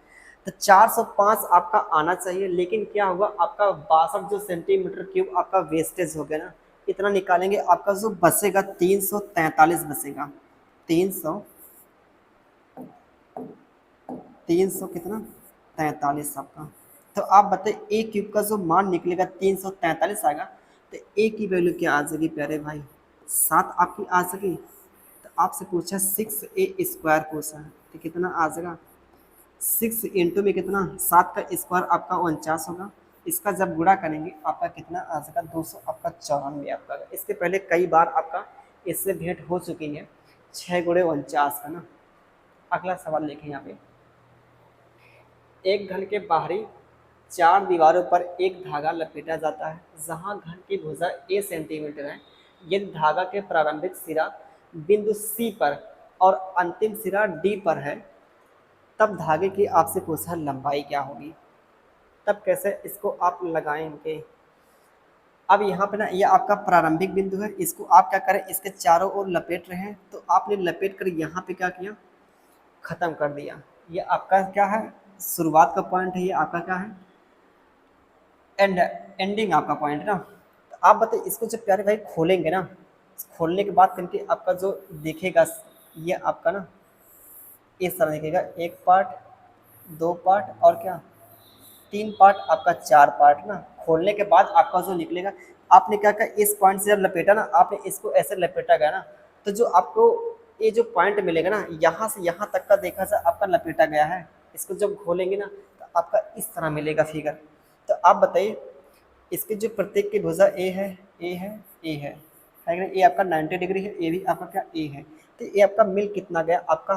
तो 405 आपका आना चाहिए, लेकिन क्या हुआ आपका 62 जो सेंटीमीटर क्यूब आपका वेस्टेज हो गया ना। इतना निकालेंगे आपका जो बचेगा 343 बचेगा, 300 300 कितना 43 आपका। तो आप बताइए ए क्यूब का जो मान निकलेगा 343 आएगा। तो ए की वैल्यू क्या आ जाएगी प्यारे भाई, 7 आपकी आ सकी। तो आपसे पूछा 6a² पूछा है, तो कितना आ जाएगा 6 इंटू में कितना 7 का स्क्वायर आपका 49 होगा। इसका जब गुणा करेंगे आपका कितना आ जाएगा 200 आपका 94 आपका। इसके पहले कई बार आपका इससे भेंट हो चुकी है, 6 गुणे 49 का ना। अगला सवाल देखें यहाँ पे, एक घन के बाहरी 4 दीवारों पर एक धागा लपेटा जाता है जहां घन की भुजा a सेंटीमीटर है। यदि धागा के प्रारंभिक सिरा बिंदु C पर और अंतिम सिरा D पर है, तब धागे की आपसे पूछा लंबाई क्या होगी। तब कैसे इसको आप लगाएंगे, अब यहाँ पे ना ये आपका प्रारंभिक बिंदु है, इसको आप क्या करें इसके चारों ओर लपेट रहे हैं। तो आपने लपेट कर यहाँ पे क्या किया, खत्म कर दिया। ये आपका क्या है, शुरुआत का पॉइंट है, ये आपका क्या है एंडिंग आपका पॉइंट ना। तो आप बताइए इसको जब प्यारे भाई खोलेंगे ना, खोलने के बाद करके आपका जो दिखेगा ये आपका ना इस तरह दिखेगा, एक पार्ट, 2 पार्ट और क्या 3 पार्ट, आपका 4 पार्ट ना। खोलने के बाद आपका जो निकलेगा, आपने क्या किया इस पॉइंट से जब लपेटा ना, आपने इसको ऐसे लपेटा गया ना, तो जो आपको ये जो पॉइंट मिलेगा ना, यहाँ से यहाँ तक का देखा जाए आपका लपेटा गया है। इसको जब खोलेंगे ना तो आपका इस तरह मिलेगा फिगर। तो आप बताइए इसके जो प्रत्येक की भुजा ए है, ए है, ए है कि नहीं, ये आपका 90 डिग्री है, ये भी आपका क्या ए है। तो ये आपका मिल कितना गया आपका,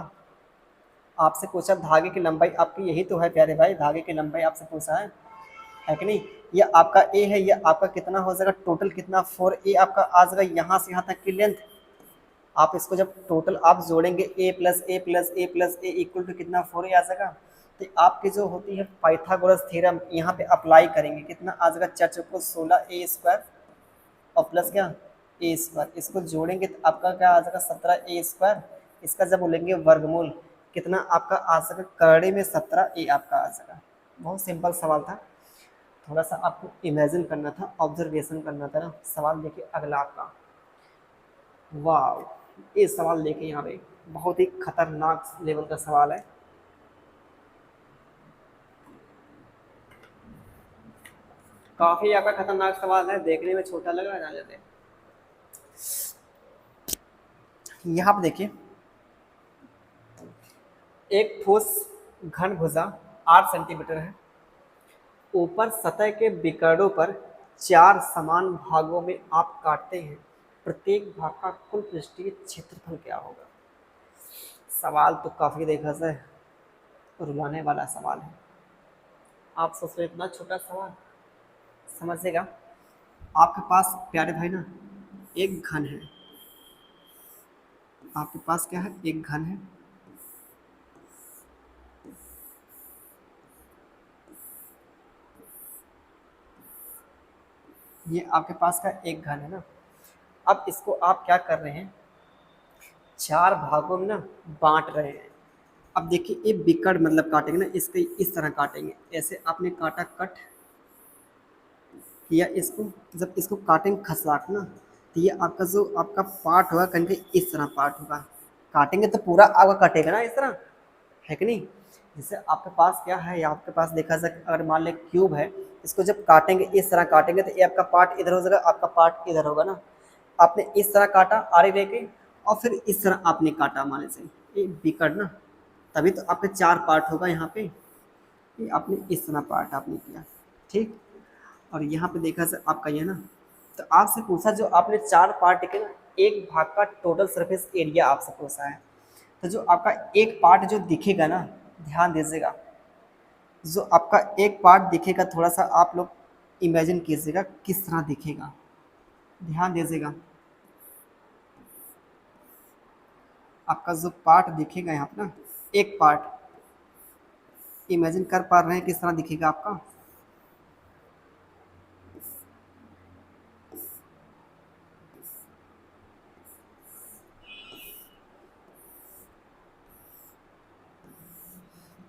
आपसे पूछा धागे की लंबाई आपकी यही तो है प्यारे भाई, धागे की लंबाई आपसे पूछा है कि नहीं। ये आपका ए है, ये आपका कितना हो जाएगा टोटल कितना 4a आपका आ जाएगा यहाँ से यहाँ तक की लेंथ। आप इसको जब टोटल आप जोड़ेंगे a plus A plus A plus A equal to कितना 4a आ जाएगा। तो आपकी जो होती है पाइथागोरस थ्योरम यहाँ पे अप्लाई करेंगे, कितना आ जाएगा 4 चौको 16a² और प्लस क्या a², इसको जोड़ेंगे तो आपका क्या आ जाएगा 17a²। इसका जब बोलेंगे वर्गमूल कितना आपका आ जाएगा, करड़े में 17a आपका आ जाएगा। बहुत सिंपल सवाल था, थोड़ा सा आपको इमेजिन करना था, ऑब्जर्वेशन करना था ना। सवाल देखिए अगला आपका, वाह ये सवाल देखिए यहाँ पे बहुत ही खतरनाक लेवल का सवाल है। काफी आपका खतरनाक सवाल है, देखने में छोटा लग रहा है ना लेते। यहाँ पे देखिए एक ठोस घन भुजा 8 सेंटीमीटर है। ऊपर सतह के विकर्णों पर 4 समान भागों में आप काटते हैं। प्रत्येक भाग का कुल पृष्ठीय क्षेत्रफल क्या होगा? सवाल तो काफी देखा जाए रुलाने वाला सवाल है। आप सोच रहे इतना छोटा सवाल समझेगा। आपके पास प्यारे भाई ना एक घन है। आपके पास क्या है? एक घन है। ये आपके पास का एक घन है ना। अब इसको आप क्या कर रहे हैं? 4 भागों में ना बांट रहे हैं। अब देखिए ये बिकट मतलब काटेंगे ना, इसके इस तरह काटेंगे। ऐसे आपने काटा, कट किया इसको। जब इसको काटेंगे खसराक ना, तो ये आपका जो आपका पार्ट होगा कहीं के इस तरह पार्ट होगा। काटेंगे तो पूरा आपका कटेगा ना इस तरह, है कि नहीं? जैसे आपके पास क्या है, या आपके पास देखा जाए अगर मान लें क्यूब है, इसको जब काटेंगे इस तरह काटेंगे तो ये आपका पार्ट इधर हो जाएगा, आपका पार्ट इधर होगा ना। आपने इस तरह काटा आरे लेके, और फिर इस तरह आपने काटा माने से ये बिकट ना, तभी तो आपके 4 पार्ट होगा यहाँ पे। ये आपने इस तरह पार्ट आपने किया, ठीक। और यहाँ पे देखा सर आपका ये ना, तो आपसे पूछा जो आपने 4 पार्ट के ना एक भाग का टोटल सरफेस एरिया आपसे पूछा है। तो जो आपका एक पार्ट जो दिखेगा ना, ध्यान दीजिएगा, जो आपका एक पार्ट दिखेगा थोड़ा सा आप लोग इमेजिन कीजिएगा किस तरह दिखेगा। ध्यान दीजिएगा, आपका जो पार्ट दिखेगा यहाँ पे ना, एक पार्ट इमेजिन कर पा रहे हैं किस तरह दिखेगा आपका?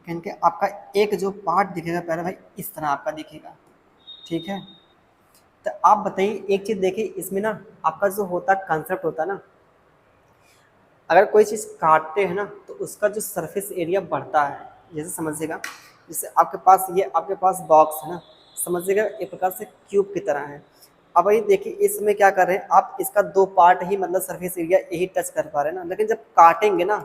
क्योंकि आपका एक जो पार्ट दिखेगा प्यारे भाई इस तरह आपका दिखेगा, ठीक है। तो आप बताइए एक चीज़ देखिए इसमें ना, आपका जो होता कंसेप्ट होता ना, अगर कोई चीज़ काटते हैं ना तो उसका जो सरफेस एरिया बढ़ता है। जैसे समझिएगा, जैसे आपके पास ये आपके पास बॉक्स है ना, समझिएगा एक प्रकार से क्यूब की तरह है। अब वही देखिए इसमें क्या कर रहे हैं आप, इसका 2 पार्ट ही मतलब सरफेस एरिया यही टच कर पा रहे हैं ना, लेकिन जब काटेंगे ना,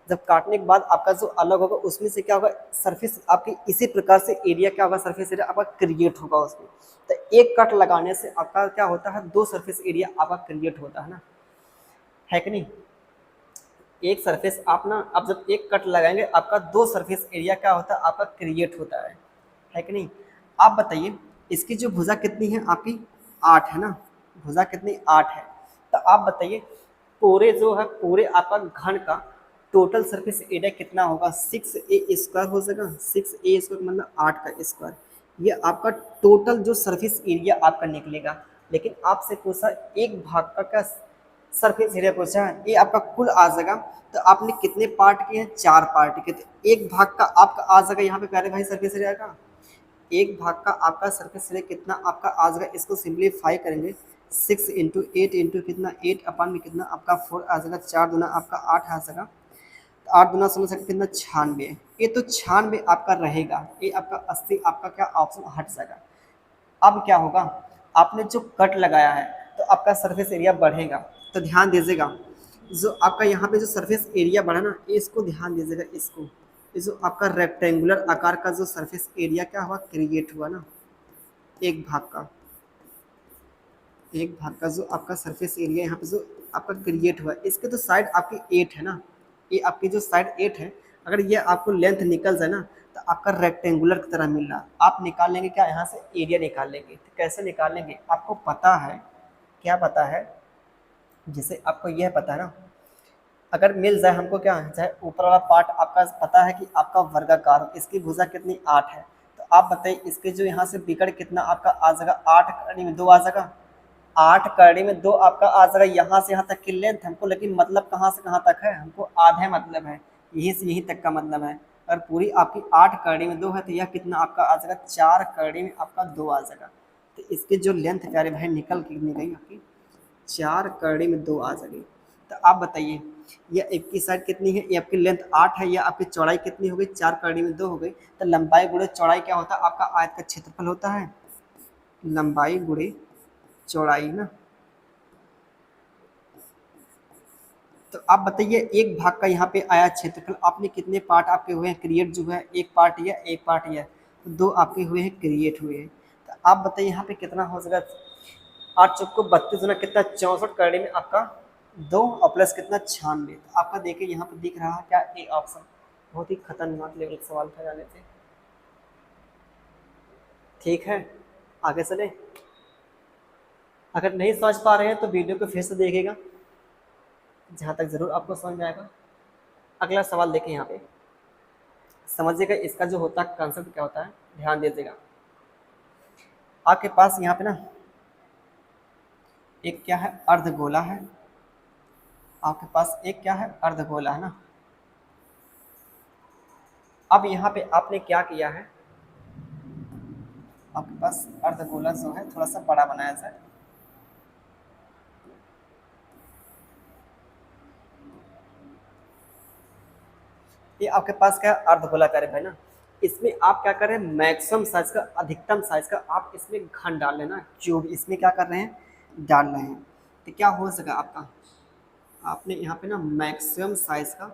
जब काटने के बाद आपका जो अलग होगा उसमें से क्या होगा, सरफेस आपकी इसी प्रकार से एरिया क्या होगा, सरफेस एरिया आपका क्रिएट होगा उसमें। तो एक कट लगाने से आपका क्या होता है, 2 सरफेस एरिया आपका क्रिएट होता है ना, है कि नहीं? एक सरफेस आप ना, अब जब एक कट लगाएंगे आपका 2 सरफेस एरिया क्या होता है आपका क्रिएट होता है कि नहीं? आप बताइए इसकी जो भुजा कितनी है आपकी? 8 है ना। भुजा कितनी? 8 है। तो आप बताइए पूरे जो है पूरे आपका घन का टोटल सरफेस एरिया कितना होगा? 6a² हो जाएगा। 6a² मतलब 8 का स्क्वायर। ये आपका टोटल जो सरफेस एरिया आपका निकलेगा। लेकिन आपसे पूछा एक भाग का क्या सरफेस एरिया पूछा है, ये आपका कुल आ जाएगा। तो आपने कितने पार्ट किए हैं? 4 पार्ट के। तो एक भाग का आपका आ जाएगा यहाँ पे प्यारे भाई सरफेस एरिया का, एक भाग का आपका सरफेस एरिया कितना आपका आ जाएगा? इसको सिंप्लीफाई करेंगे, 6 इंटू 8 इंटू कितना 8 अपन में कितना आपका 4 आ जाएगा, 4 दूना आपका 8 आ जाएगा। तो 8 दूना 16 कितना 96। ये तो 96 आपका रहेगा, ये आपका 80 आपका क्या ऑप्शन हट जाएगा। अब क्या होगा, आपने जो कट लगाया है तो आपका सरफेस एरिया बढ़ेगा। तो ध्यान दीजिएगा, जो आपका यहाँ पे जो सरफेस एरिया बढ़ा ना, इसको ध्यान दीजिएगा, इसको ये जो आपका रेक्टेंगुलर आकार का जो सरफेस एरिया क्या हुआ क्रिएट हुआ ना, एक भाग का, एक भाग का जो आपका सरफेस एरिया यहाँ पे जो आपका क्रिएट हुआ, इसके तो साइड आपकी 8 है ना, ये आपकी जो साइड 8 है, अगर ये आपको लेंथ निकल जाए ना तो आपका रेक्टेंगुलर की तरह मिल रहा, आप निकाल लेंगे क्या यहाँ से एरिया निकाल लेंगे। तो कैसे निकाल लेंगे आपको पता है? क्या पता है? जैसे आपको यह पता है ना, अगर मिल जाए हमको क्या, चाहे ऊपर वाला पार्ट आपका पता है कि आपका वर्गाकार हो, इसकी भुजा कितनी 8 है। तो आप बताइए इसके जो यहाँ से बिगड़ कितना आपका आ जाएगा, 8 करनी में 2 आ जाएगा, 8 करने में 2 आपका आ जाएगा। यहाँ से यहाँ तक की लेंथ हमको, लेकिन मतलब कहाँ से कहाँ तक है हमको? आधे मतलब है, यहीं से यहीं तक का मतलब है। अगर पूरी आपकी 8 करने में 2 है तो यह कितना आपका आ जाएगा, 4 करने में आपका 2 आ जाएगा। तो इसकी जो लेंथ प्यारे भाई निकल कितनी गई आपकी? 4 करने में 2 आ जाएगी। तो आप बताइए ये आपकी साइड कितनी है? ये आपकी लेंथ 8 है, या आपकी चौड़ाई कितनी हो गई? 4 करने में 2 हो गई। तो लंबाई गुणे चौड़ाई क्या होता है आपका? आयत का क्षेत्रफल होता है, लंबाई गुणे चौड़ाई ना। तो आप बताइए एक भाग का यहाँ पे आया क्षेत्रफल, आपने कितने पार्ट आपके हुए हैं क्रिएट, जो है एक पार्ट या एक पार्ट या तो दो आपके हुए हैं क्रिएट हुए हैं। तो आप बताइए यहाँ पे कितना हो जाएगा, 8 चौक को 32 गुना कितना 64 करने में आपका 2 और प्लस कितना 96। तो आपका देखिए यहाँ पे दिख रहा है क्या, ए ऑप्शन। बहुत ही खतरनाक लेवल का सवाल था जाने से। ठीक है, आगे चले। अगर नहीं समझ पा रहे हैं तो वीडियो को फिर से देखिएगा, जहाँ तक ज़रूर आपको समझ में आएगा। अगला सवाल देखें, यहाँ पे समझिएगा इसका जो होता है कंसेप्ट क्या होता है, ध्यान दीजिएगा। आपके पास यहाँ पे ना एक क्या है, अर्धगोला है। आपके पास एक क्या है, अर्धगोला है ना। अब यहाँ पे आपने क्या किया है, आपके पास अर्धगोला जो है थोड़ा सा बड़ा बनाया जाए। ये आपके पास क्या है, अर्धगोला कह रहे भाई ना। इसमें आप क्या कर रहे हैं, मैक्सिमम साइज का, अधिकतम साइज का आप इसमें घन डाल लेना, क्यूब इसमें क्या कर रहे हैं, डाल रहे हैं। तो क्या हो सका आपका, आपने यहाँ पे ना मैक्सिमम साइज का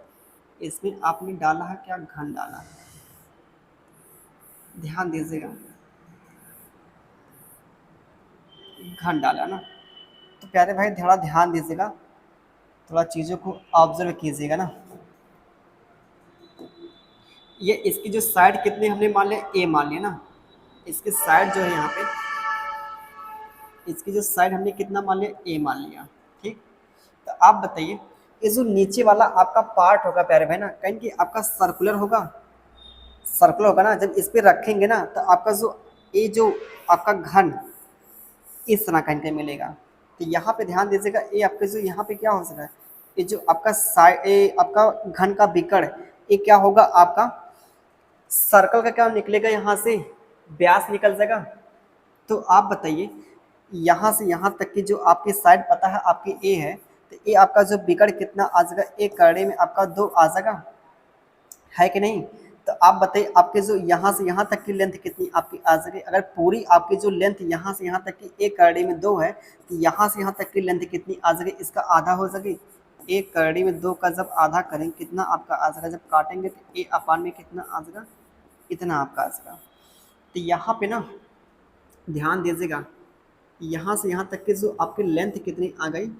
इसमें आपने डाला है क्या, घन डाला है। ध्यान दीजिएगा, घन डाला ना। तो प्यारे भाई थोड़ा ध्यान दीजिएगा, थोड़ा चीज़ों को ऑब्जर्व कीजिएगा ना। ये इसकी जो साइड कितने हमने मान लिया, ए मान लिया ना। इसके साइड जो है यहाँ पे, इसकी जो साइड हमने कितना मान लिया, ए मान लिया। ठीक, तो आप बताइए ये जो नीचे वाला आपका पार्ट होगा प्यारे भाई ना, कहीं कि आपका सर्कुलर होगा, सर्कुलर होगा ना। जब इस पे रखेंगे ना तो आपका जो ये जो आपका घन इस तरह का इनका मिलेगा। तो यहाँ पे ध्यान दीजिएगा, ये आपके जो यहाँ पे क्या हो सकता है, ये जो आपका साइड, ये आपका घन का बिकड़, ये क्या होगा आपका सर्कल का क्या निकलेगा, यहाँ से व्यास निकल जाएगा। तो आप बताइए यहाँ से यहाँ तक की जो आपकी साइड पता है आपकी ए है, तो ये आपका जो बिगड़ कितना आ जाएगा, एक करड़े में आपका 2 आ जाएगा, है कि नहीं। तो आप बताइए आपके जो यहाँ से यहाँ तक की लेंथ कितनी आपकी आ जाएगी। अगर पूरी आपकी जो लेंथ यहाँ से यहाँ तक की एक करड़ी में 2 है, तो यहाँ से यहाँ तक की लेंथ कितनी आ जाएगी, इसका आधा हो जाएगी। एक करड़ी में 2 का जब आधा करेंगे कितना आपका आ जाएगा, जब काटेंगे तो ए अपान में कितना आ जाएगा, इतना आपका आ जाएगा। तो यहाँ पे ना ध्यान दीजिएगा, यहाँ से यहाँ तक की जो आपकी लेंथ कितनी आ गई,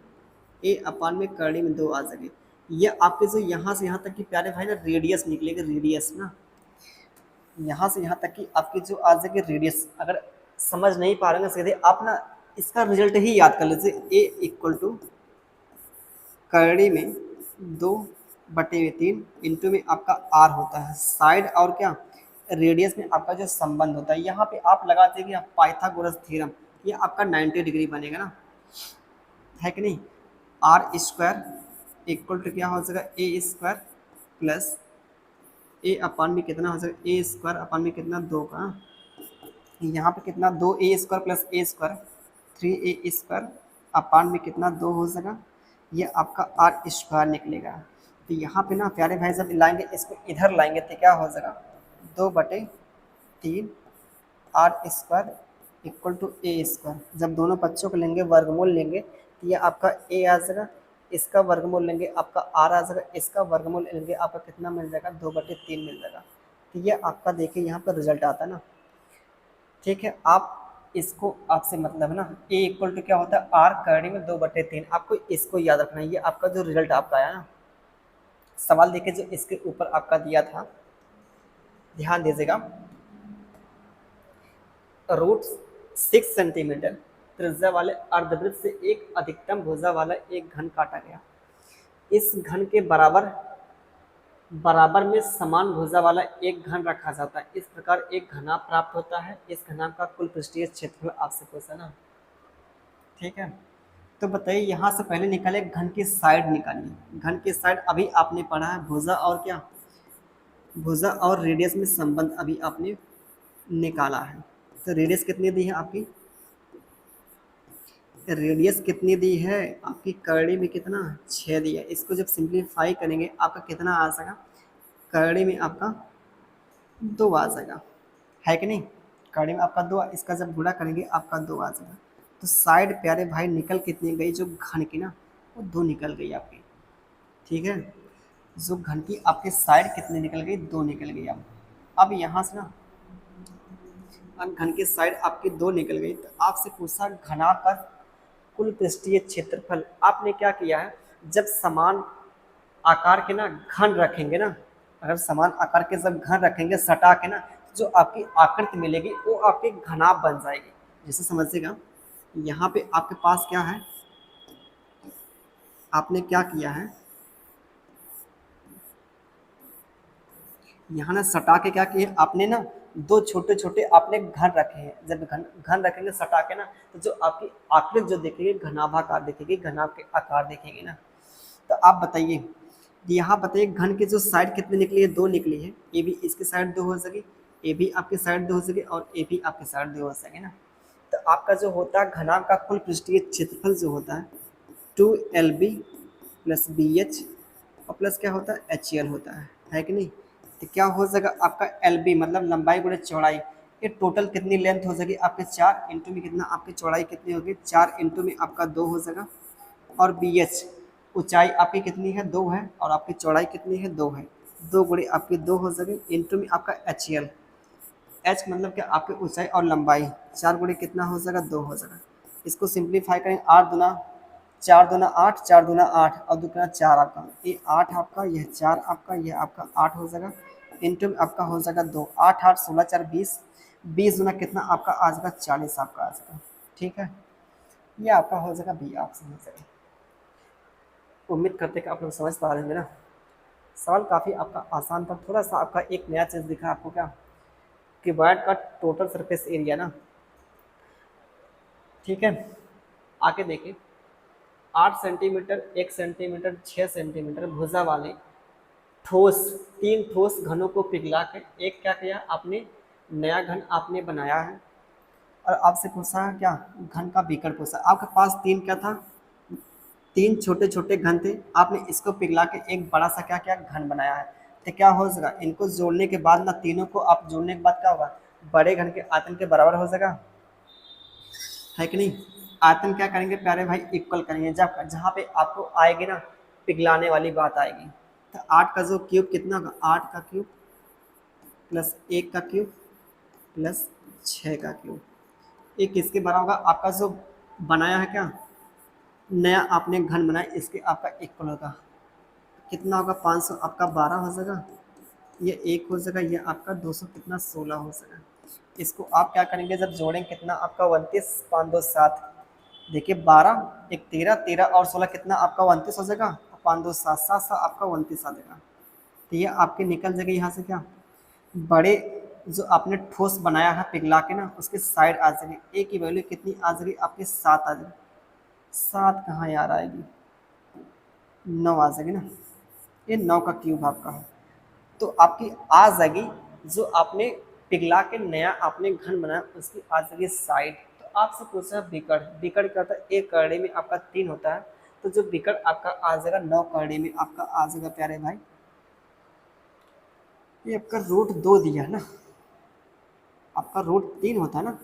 ए अपान में करड़ी में 2 आ जाएगी। ये आपके जो यहाँ से यहाँ तक की प्यारे भाई ना रेडियस निकलेगा, रेडियस ना, यहाँ से यहाँ तक की आपकी जो आ जाएगी रेडियस। अगर समझ नहीं पा रहे हैं सीधे आप ना इसका रिजल्ट ही याद कर लीजिए, ए इक्वल टू करड़ी में 2/3 इंटू में आपका आर होता है साइड, और क्या रेडियस में आपका जो संबंध होता है। यहाँ पे आप लगा देंगे पाइथागोरस थ्योरम, ये आपका 90 डिग्री बनेगा ना, है कि नहीं। आर स्क्वायर इक्वल टू क्या हो जाएगा, ए स्क्वायर प्लस ए अपान में कितना हो जाएगा, ए स्क्वायर अपान में कितना 2 का, यहाँ पे कितना 2a स्क्वायर प्लस ए स्क्वायर 3a स्क्वायर अपान में कितना 2 हो जाएगा, ये आपका आर स्क्वायर निकलेगा। तो यहाँ पे ना प्यारे भाई जब लाएंगे इसको इधर लाएंगे तो क्या हो जाएगा, 2/3 R square equal to A square. जब दोनों बच्चों को लेंगे वर्गमूल लेंगे तो ये आपका ए आ जाएगा, इसका वर्गमूल लेंगे आपका आर आ जाएगा, इसका वर्गमूल लेंगे आपका कितना मिल जाएगा, 2/3 मिल जाएगा। तो ये आपका देखिए यहाँ पर रिजल्ट आता है ना। ठीक है, आप इसको आपसे मतलब है ना, ए इक्वल टू क्या होता है, आर करड़ी में 2/3, आपको इसको याद रखना है। ये आपका जो रिजल्ट आपका आया ना, सवाल देखिए जो इसके ऊपर आपका दिया था, ध्यान दीजिएगा। √6 सेंटीमीटर त्रिज्या वाले अर्धवृत्त से एक अधिकतम भुजा वाला एक घन काटा गया। इस घन के बराबर में समान भुजा वाला एक घन रखा जाता है। इस प्रकार एक घनाभ प्राप्त होता है। इस घनाभ का कुल पृष्ठीय क्षेत्रफल आपसे पूछा ना। ठीक है, तो बताइए यहाँ से पहले निकाले घन की साइड निकालिए। घन की साइड अभी आपने पढ़ा है, भुजा और क्या, भुजा और रेडियस में संबंध अभी आपने निकाला है। तो रेडियस कितनी दी है आपकी, रेडियस कितनी दी है आपकी, करड़ी में कितना 6 दिया। इसको जब सिंप्लीफाई करेंगे आपका कितना आ जाएगा, करड़ी में आपका 2 आ जाएगा, है कि नहीं। करड़ी में आपका 2, इसका जब गुणा करेंगे आपका 2 आ जाएगा। तो साइड प्यारे भाई निकल कितनी गई, जो घन की ना वो 2 निकल गई आपकी। ठीक है। जो घन की आपके साइड कितनी निकल गई, 2 निकल गई। अब यहाँ से ना, अब घन की साइड आपकी 2 निकल गई, तो आपसे पूछा घनाकर कुल पृष्ठीय क्षेत्रफल। आपने क्या किया है, जब समान आकार के ना घन रखेंगे ना, अगर समान आकार के जब घन रखेंगे सटा के ना, तो जो आपकी आकृति मिलेगी वो आपकी घनाभ बन जाएगी। जैसे समझिएगा, यहाँ पे आपके पास क्या है, आपने क्या किया है, यहाँ ना सटा के क्या किया आपने ना, दो छोटे छोटे आपने घन रखे हैं। जब घन घन रखेंगे सटा के ना, तो जो आपकी आकृति जो दिखेगी घनाभाकार दिखेगी, घनाभ के आकार दिखेगी ना। तो आप बताइए, यहाँ बताइए घन की जो साइड कितनी निकली है, 2 निकली है। ए भी इसकी साइड 2 हो सके, ए भी आपकी साइड 2 हो सके, और ए भी आपकी साइड 2 हो सके ना। तो आपका जो होता है घनाभ का कुल पृष्ठीय क्षेत्रफल जो होता है 2LB प्लस BH और प्लस क्या होता है HL होता है कि नहीं। तो क्या हो जाएगा आपका LB मतलब लंबाई गुणे चौड़ाई, ये टोटल कितनी लेंथ हो जाएगी आपके 4 इंटू में कितना, आपकी चौड़ाई कितनी होगी 4 इंटू में आपका 2 हो जाएगा। और BH ऊंचाई आपकी कितनी है 2 है, और आपकी चौड़ाई कितनी है 2 है, 2 गुणे आपकी 2 हो जाएगी इंटू में आपका HL। H मतलब क्या आपकी ऊंचाई और लंबाई, 4 गुणे कितना हो जाएगा 2 हो जाएगा। इसको सिंप्लीफाई करें, 8 दूना 4 दूना 8, 4 दूना 8 और दूना 4 आपका, ये 8 आपका, यह 4 आपका, यह आपका 8 हो जाएगा। इंटू में आपका हो जाएगा 2, 8 8 16 4 20, 20 दूना कितना आपका आ जाएगा 40 आपका आ जाएगा। ठीक है, ये आपका हो जाएगा बी ऑप्शन हो जाएगा। उम्मीद करते हैं कि आप लोग समझ पा रहे होंगे ना। सवाल काफ़ी आपका आसान था, थोड़ा सा आपका एक नया चीज़ दिखा आपको क्या, क्यूबॉइड का टोटल सरफेस एरिया ना। ठीक है, आके देखिए 8 सेंटीमीटर, 1 सेंटीमीटर, 6 सेंटीमीटर भुजा वाले ठोस 3 ठोस घनों को पिघला कर एक क्या किया आपने, नया घन आपने बनाया है। और आपसे पूछा है क्या, घन का विकर्ण पूछा। आपके पास 3 क्या था, 3 छोटे छोटे घन थे, आपने इसको पिघला के एक बड़ा सा क्या क्या घन बनाया है। तो क्या हो जाएगा, इनको जोड़ने के बाद ना, तीनों को आप जोड़ने के बाद क्या होगा, बड़े घन के आयतन के बराबर हो जाएगा, है कि नहीं। आयतन क्या करेंगे प्यारे भाई, इक्वल करेंगे। जब जहाँ पे आपको आएगी ना पिघलाने वाली बात आएगी, तो 8 का जो क्यूब कितना होगा, 8 का क्यूब प्लस 1 का क्यूब प्लस 6 का क्यूब, ये किसके बराबर होगा, आपका जो बनाया है क्या नया आपने घन बनाया, इसके आपका इक्वल होगा। कितना होगा 500 आपका 12 हो जाएगा, ये 1 हो जाएगा, ये आपका 200 कितना 16 हो जाएगा। इसको आप क्या करेंगे जब जोड़ेंगे कितना आपका 29, 5 2 7, देखिए 12 एक 13, 13 और 16 कितना आपका 29 हो जाएगा, 5 2 7 7 7 आपका 29 आ जाएगा। तो ये आपके निकल जाएगा यहाँ से क्या, बड़े जो आपने ठोस बनाया है पिघला के ना, उसके साइड आ जाएगी। ए की वैल्यू कितनी आ जाएगी आपकी 7 आ जाएगी। 7 कहाँ यार आएगी, 9 आ जाएगी ना, ये 9 का क्यूब आपका है। तो आपकी आ जाएगी जो आपने पिघला के नया आपने घन बनाया, उसकी आ जाएगी साइड। तो आपसे पूछा है विकर्ण, विकर्ण क्या होता है, एक करड़े में आपका 3 होता है, तो जो विकर्ण आपका आ जाएगा 9 करड़े में आपका आ जाएगा प्यारे भाई, ये आपका रूट 2 दिया है ना, आपका रूट 3 होता है ना,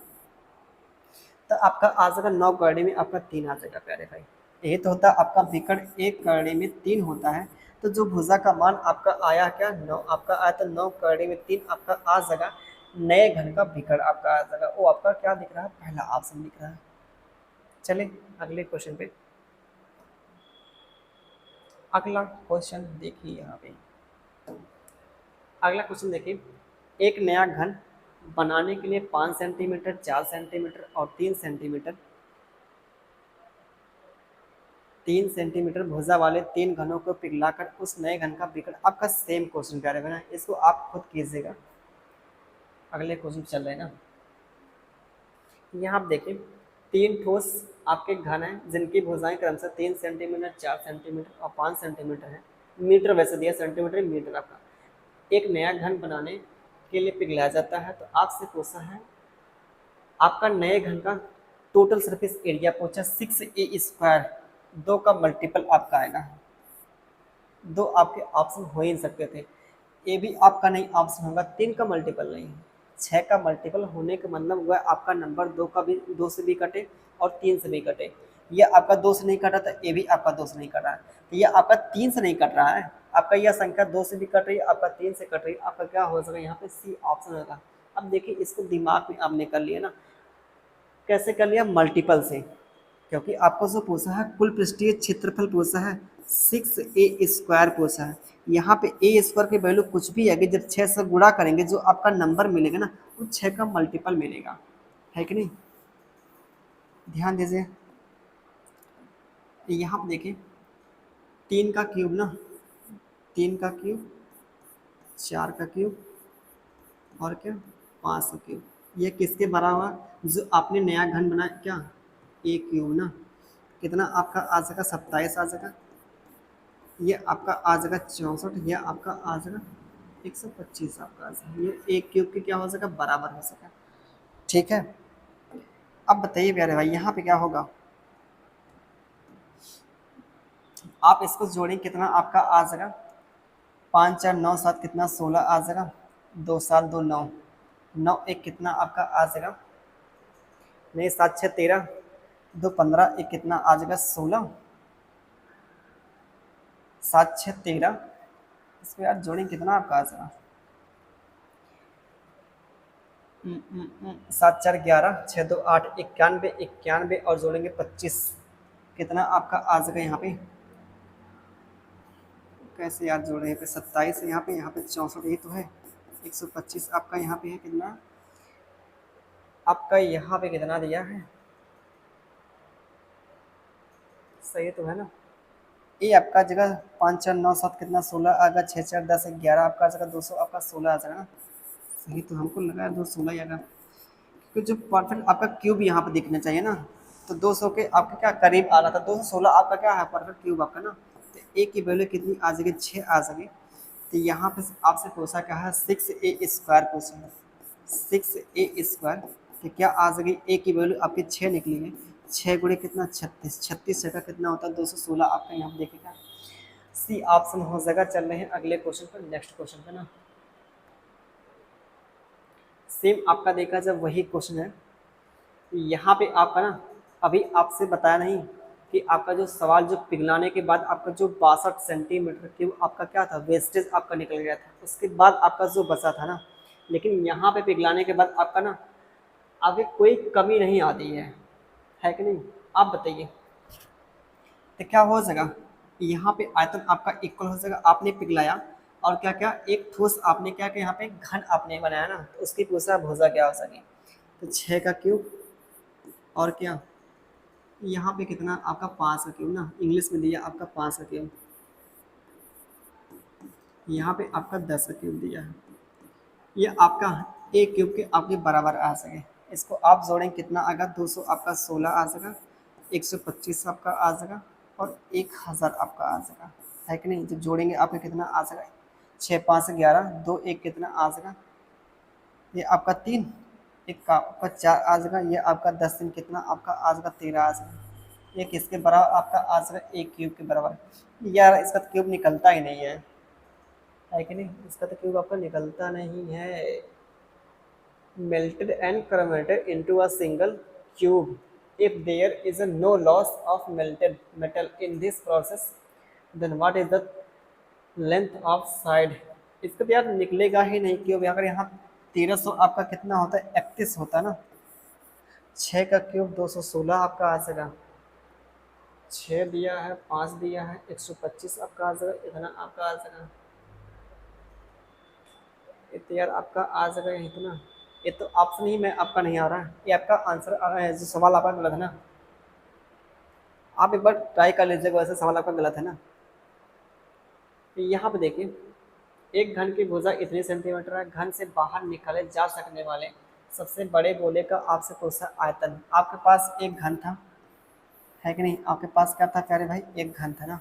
तो आपका आ जाएगा 9 करड़े में आपका 3 आ जाएगा प्यारे भाई। ये तो होता है आपका विकर्ण, एक करड़े में 3 होता है। तो जो भुजा का मान आपका आया क्या 9, आपका आया तो 9 करड़े में 3 आपका आ जाएगा, नए घन का विकर्ण आपका आ जाएगा। वो आपका क्या दिख रहा है, पहला ऑप्शन दिख रहा है। चले अगले क्वेश्चन पे, अगला क्वेश्चन देखिए यहाँ पे, अगला क्वेश्चन देखिए, एक नया घन बनाने के लिए 5 सेंटीमीटर, 4 सेंटीमीटर और 3 सेंटीमीटर, 3 सेंटीमीटर भुजा वाले 3 घनों को पिघलाकर उस नए घन का विकर्ण। आपका सेम क्वेश्चन क्या रहेगा ना, इसको आप खुद कीजिएगा। अगले क्वेश्चन चल रहे हैं ना, यहाँ आप देखिए 3 ठोस आपके घन हैं जिनकी भुजाएं क्रमशः 3 सेंटीमीटर, 4 सेंटीमीटर और 5 सेंटीमीटर है। मीटर वैसे दिया, सेंटीमीटर मीटर आपका। एक नया घन बनाने के लिए पिघलाया जाता है। तो आपसे पूछा है आपका नए घन का टोटल सरफेस एरिया पूछा 6a², 2 का मल्टीपल आपका आएगा। 2 आपके ऑप्शन हो ही नहीं सकते थे, ए भी आपका नहीं ऑप्शन होगा, 3 का मल्टीपल नहीं, 6 का मल्टीपल होने का मतलब हुआ आपका नंबर 2 का भी, 2 से भी कटे और 3 से भी कटे। ये आपका 2 से नहीं कट रहा था, ये भी आपका 2 से नहीं कट रहा है, तो ये आपका 3 से नहीं कट रहा है, आपका यह संख्या 2 से भी कट रही है, आपका 3 से कट रही है, आपका क्या हो सका यहाँ पे सी ऑप्शन होगा। अब देखिए इसको दिमाग में आपने कर लिया ना, कैसे कर लिया, मल्टीपल से, क्योंकि आपको जो पूछा है कुल पृष्ठीय क्षेत्रफल पूछा है, 6a² पूछा है। यहाँ पे ए स्क्वायर की वैल्यू कुछ भी है, जब 6 से गुणा करेंगे जो आपका नंबर मिलेगा ना वो 6 का मल्टीपल मिलेगा, है कि नहीं, ध्यान दीजिए। यहाँ पे देखिए 3 का क्यूब ना, 3 का क्यूब, 4 का क्यूब और क्या 5 का क्यूब, ये किसके बराबर हुआ, जो आपने नया घन बनाया क्या, ए क्यूब ना, कितना आपका आ जाएगा 27 आ जाएगा, ये आपका आ जाएगा 64, ये आपका आ जाएगा 125 आपका आ जाएगा, ये एक क्यूब के क्या हो सका बराबर हो सका, ठीक है। अब बताइए प्यारे भाई यहाँ पे क्या होगा, आप इसको जोड़ें कितना आपका आ जाएगा, 5 4 9 7 कितना 16 आ जाएगा, 2 7 2 9, 9 1 कितना आपका आ जाएगा, नहीं 7 6 13, 2 15, एक कितना आ जाएगा 16, 7 6 13, इसको यार जोड़ें कितना आपका आ जाएगा, 7 4 11, 6 2 8, 91, 91 और जोड़ेंगे 25, कितना आपका आ जाएगा यहाँ पे, कैसे यार जोड़े, यहाँ पे 27 है, यहाँ पे 64 ही तो है, 125 आपका यहाँ पे है कितना, आपका यहाँ पे कितना दिया है, सही तो है ना, ये आपका जगह 5 4 9 7 कितना 16 आएगा, 6 4 10 11 आपका जगह 200 आपका 16 आ जाएगा ना, सही तो हमको लगा है 216 ही आएगा, क्योंकि जो परफेक्ट आपका क्यूब यहाँ पे दिखना चाहिए ना, तो 200 के आपके क्या करीब आ रहा था, 216 आपका क्या है परफेक्ट क्यूब आपका ना, तो ए की वैल्यू कितनी आ जाएगी 6 आ जाएगी, तो यहाँ पे आपसे पूछा क्या है 6a² पूछा है, 6a², तो क्या आ जाएगी ए की वैल्यू आपकी 6 निकली है, 6 गुणे कितना 36, 36 का कितना होता है 216 आपका यहाँ पे देखेगा, सी ऑप्शन हो जाएगा। चल रहे हैं अगले क्वेश्चन पर, नेक्स्ट क्वेश्चन पे ना, सेम आपका देखा जब वही क्वेश्चन है, यहाँ पे आपका ना अभी आपसे बताया नहीं कि आपका जो सवाल जो पिघलाने के बाद आपका जो 62 सेंटीमीटर क्यूब आपका क्या था वेस्टेज आपका निकल गया था, उसके बाद आपका जो बचा था ना, लेकिन यहाँ पे पिघलाने के बाद आपका ना आगे कोई कमी नहीं आती है कि नहीं, आप बताइए, तो क्या हो जाएगा, यहाँ पे आयतन आपका इक्वल हो जाएगा, आपने पिघलाया और क्या क्या एक ठोस आपने क्या क्या यहाँ पे घन आपने बनाया ना, तो उसकी पूछा भुजा क्या हो सके, तो 6 का क्यूब और क्या यहाँ पे कितना आपका 5 का क्यूब ना, इंग्लिश में दिया आपका 5 का क्यूब, यहाँ पे आपका 10 का क्यूब दिया है, ये आपका एक क्यूब के आपके बराबर आ सके, इसको आप जोड़ें कितना आएगा 200 आपका 16 आ जाएगा, 125 आपका आ जाएगा और 1000 आपका आ जाएगा, है कि नहीं, जब जोड़ेंगे आपका कितना आ जाएगा, 6 5 11, 2 1 कितना आ जाएगा, ये आपका 3, एक का आपका 4 आ जाएगा, ये आपका 10 दिन कितना आपका आ जाएगा 13 आ जाएगा, ये किसके बराबर आपका आ जाएगा एक क्यूब के बराबर, यार इसका तो क्यूब निकलता ही नहीं है कि नहीं, इसका तो क्यूब आपका निकलता नहीं है, melted and converted into a single cube if there is no loss of melted metal in this process, then what is the length of side, इसका तो यार निकलेगा ही नहीं क्यूब, अगर यहाँ 1300 आपका कितना होता है 31 होता है ना, 6 का क्यूब 216 आपका आ जाएगा, 6 दिया है 5 दिया है 125 आपका आ जाएगा, इतना आपका आ जाएगा, इतना यार आपका आ जाएगा इतना, ये तो ऑप्शन ही में आपका नहीं आ रहा है, ये आपका आंसर आ रहा है, जो सवाल आपका गलत है ना, आप एक बार ट्राई कर लीजिएगा, वैसे सवाल आपका गलत है ना, तो यहाँ पे देखिए एक घन की भुजा इतनी सेंटीमीटर है, घन से बाहर निकाले जा सकने वाले सबसे बड़े गोले का आपसे पूछा आयतन, आपके पास एक घन था, है कि नहीं, आपके पास क्या था प्यारे भाई, एक घन था ना,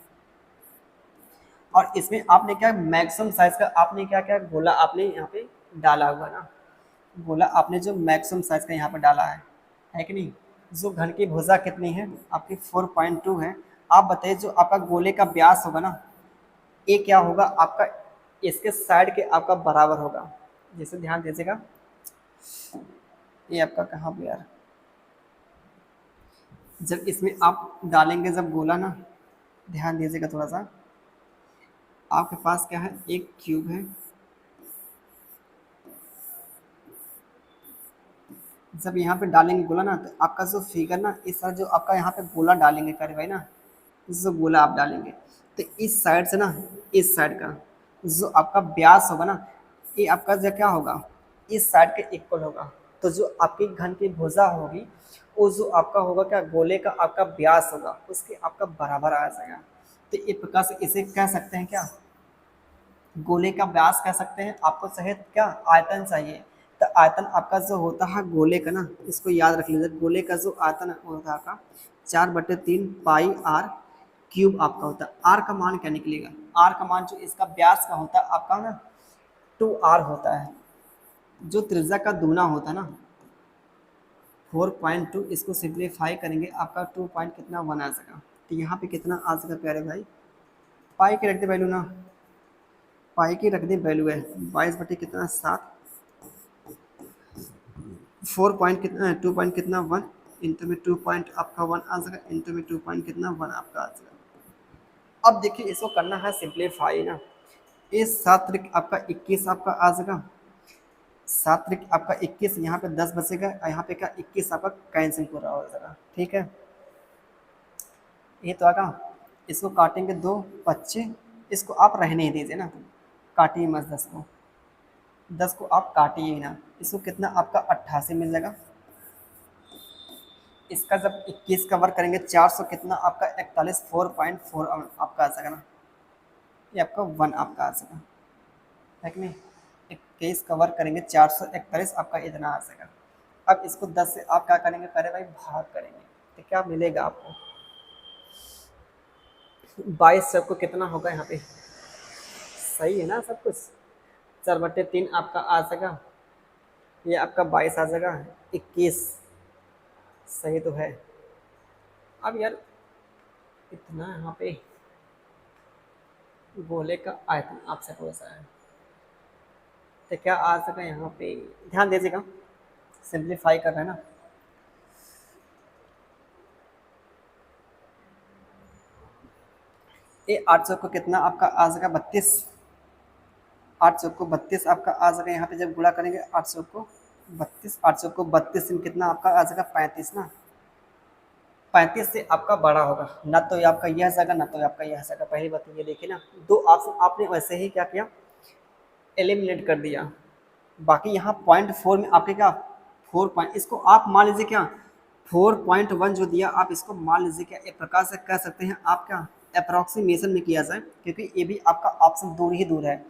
और इसमें आपने क्या मैक्सिमम साइज का आपने क्या क्या गोला आपने यहाँ पे डाला हुआ ना, गोला आपने जो मैक्सिमम साइज का यहाँ पर डाला है कि नहीं, जो घन की भुजा कितनी है आपकी 4.2 है, आप बताइए जो आपका गोले का व्यास होगा ना, ये क्या होगा आपका इसके साइड के आपका बराबर होगा, जैसे ध्यान दीजिएगा, ये आपका कहाँ पे यार, जब इसमें आप डालेंगे जब गोला ना, ध्यान दीजिएगा थोड़ा सा, आपके पास क्या है, एक क्यूब है। जब यहाँ पे डालेंगे गोला ना, तो आपका जो फिगर ना, इस तरह जो आपका यहाँ पे गोला डालेंगे करे भाई ना, जो गोला आप डालेंगे, तो इस साइड से ना, इस साइड का जो आपका व्यास होगा ना, ये आपका जो क्या होगा, इस साइड के इक्वल होगा। तो जो आपकी घन की भुजा होगी, वो जो आपका होगा क्या, गोले का आपका व्यास होगा, उसके आपका बराबर आ जाएगा। तो इस प्रकार से इसे कह सकते हैं क्या, गोले का व्यास कह सकते हैं। आपको चाहिए क्या, आयतन चाहिए। तो आयतन आपका जो होता है गोले का ना, इसको याद रख लीजिए, गोले का जो आयतन होता है आपका 4/3 पाई आर क्यूब आपका होता है। आर का मान क्या निकलेगा, आर का मान जो इसका व्यास का होता है आपका ना 2r होता है, जो त्रिज्या का दूना होता है ना 4.2, इसको सिंप्लीफाई करेंगे आपका 2 पॉइंट कितना 1 आ जाएगा। तो यहाँ पे कितना आ जाएगा प्यारे भाई, पाई की रख दे वैल्यू ना, पाई की रख दी वैल्यू है 22 बटे कितना 7, 4 पॉइंट कितना 2 पॉइंट कितना 1, इंटू में 2 पॉइंट आपका 1 आ जाएगा, इंटू में 2 पॉइंट कितना 1 आपका आ जाएगा। अब देखिए इसको करना है सिंप्लीफाई ना, इस 7 त्रिक आपका 21 आपका आ जाएगा, 7 त्रिक आपका 21, यहाँ पे 10 बचेगा, यहाँ पे क्या 21 आपका कैंसिल पूरा हो जाएगा। ठीक है, ये तो आगा, इसको काटेंगे 2 बच्चे, इसको आप रहने ही दीजिए ना, काटिए मत 10 को, 10 को आप काटिए ही ना। इसको कितना आपका 88 मिल जाएगा। इसका जब 21 कवर करेंगे 400 कितना आपका 41, 4.4 आपका आ जाएगा ना, ये आपका 1 आपका आ जाएगा, है कि नहीं। 21 कवर करेंगे 441 आपका इतना आ जाएगा। अब इसको 10 से आप क्या करेंगे, करे भाई भाग करेंगे, तो क्या मिलेगा आपको, 22 सबको कितना होगा यहाँ पे, सही है ना सब कुछ, 4/3 आपका आ जाएगा, ये आपका 22 आ जाएगा, 21 सही तो है। अब यार इतना यहाँ पे गोले का आयतन आपसे पूछा है, तो क्या आ सका यहाँ पे, ध्यान दीजिएगा, सिंप्लीफाई कर रहे हैं ना। ये 800 को कितना आपका आ जाएगा 32, 800 को 32 आपका आ जाएगा, यहाँ पे जब गुणा करेंगे 800 को 32, 800 को 32 में कितना आपका आ जाएगा 35 ना, 35 से आपका बड़ा होगा ना, तो ये आपका यह जाएगा ना, तो ये आपका यह जाएगा। पहली बात ये देखिए ना, दो ऑप्शन आपने वैसे ही क्या किया, एलिमिनेट कर दिया। बाकी यहाँ 0.4 में आपके क्या 4 पॉइंट, इसको आप मान लीजिए क्या 4.1 जो दिया, आप इसको मान लीजिए क्या एक प्रकार से कह सकते हैं आप क्या अप्रॉक्सीमेशन में किया जाए, क्योंकि ये भी आपका ऑप्शन दूर ही दूर है।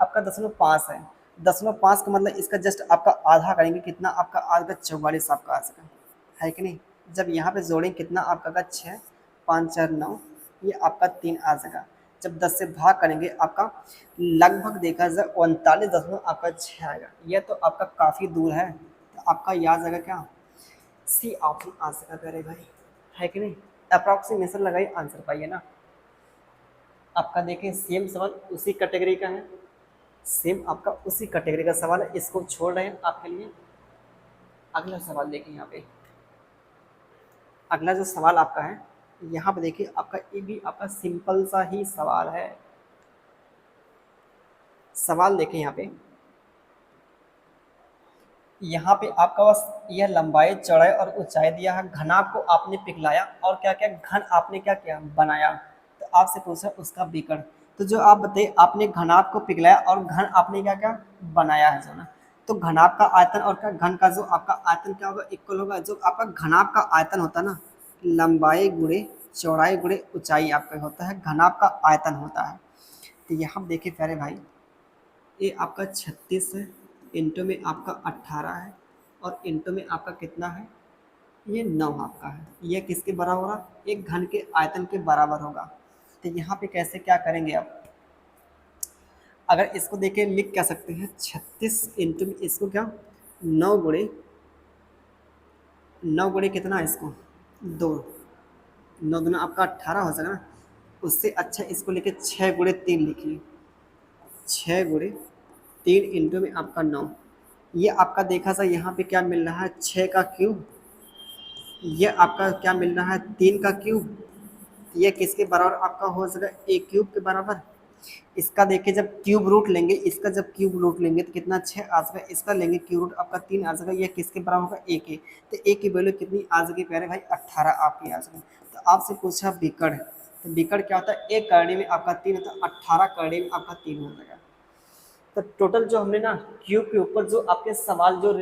आपका 0.5 है, 0.5 का मतलब इसका जस्ट आपका आधा करेंगे कितना आपका आधा 44 आपका आ सका, है कि नहीं। जब यहाँ पे जोड़ेंगे कितना आपका का 6, 5 4 9, ये आपका 3 आ जाएगा। जब 10 से भाग करेंगे आपका लगभग देखा जाए 39 आपका 6 आएगा, यह तो आपका काफ़ी दूर है। तो आपका याद आएगा क्या, सी ऑप्शन आंसर का करे भाई, है कि नहीं। अप्रॉक्सीमेशन लगाइए आंसर पाइए ना। आपका देखिए सेम सवाल उसी कैटेगरी का है, सेम आपका उसी कैटेगरी का सवाल है, इसको छोड़ रहे हैं आपके लिए। अगला सवाल देखिए यहाँ पे, अगला जो सवाल आपका है यहाँ पे देखिए, आपका ये भी आपका सिंपल सा ही सवाल है। सवाल देखिए यहाँ पे, यहाँ पे आपका बस यह लंबाई चौड़ाई और ऊंचाई दिया है, घनाभ को आपने पिघलाया और क्या क्या घन आपने क्या किया बनाया। तो आपसे पूछा उसका विकर्ण, तो जो आप बताइए आपने घनाभ को पिघलाया और घन आपने क्या क्या बनाया है जो ना। तो घनाभ का आयतन और क्या घन का जो आपका आयतन क्या होगा इक्वल होगा। जो आपका घनाभ का आयतन होता है ना, लंबाई गुणे चौड़ाई गुणे ऊंचाई आपका होता है, घनाभ का आयतन होता है। तो यहाँ देखिए प्यारे भाई, ये आपका 36 है, इंटू में आपका 18 है, और इंटू में आपका कितना है, ये 9 आपका है। ये किसके बराबर होगा, एक घन के आयतन के बराबर होगा। तो यहाँ पे कैसे क्या करेंगे आप, अगर इसको देखिए लिख क्या सकते हैं 36 इंटू में इसको क्या 9 गुणे, 9 गुणे कितना है इसको 2, 9 दूना आपका 18 हो जाएगा ना। उससे अच्छा इसको लेके 6 गुणे 3 लिखिए, 6 गुणे 3 इंटू में आपका 9। ये आपका देखा सा यहाँ पे क्या मिल रहा है 6 का क्यूब, ये आपका क्या मिल रहा है, 3 का क्यूब। ये किसके बराबर आपका हो जाएगा, ए क्यूब के बराबर। इसका देखिए जब क्यूब रूट लेंगे, इसका जब क्यूब रूट लेंगे तो कितना 6 आ जाएगा, इसका लेंगे क्यूब रूट आपका 3 आ जाएगा। ये किसके बराबर होगा, ए के। तो ए की वैल्यू कितनी आ जाएगी प्यारे भाई, 18 आपकी आ जाएगी। तो आपसे पूछा विकर्ण, तो विकर्ण क्या होता है, एक करने में आपका 3 होता है, 18 करने में आपका 3 हो जाएगा। तो टोटल जो हमने ना क्यूब के ऊपर जो आपके सवाल जो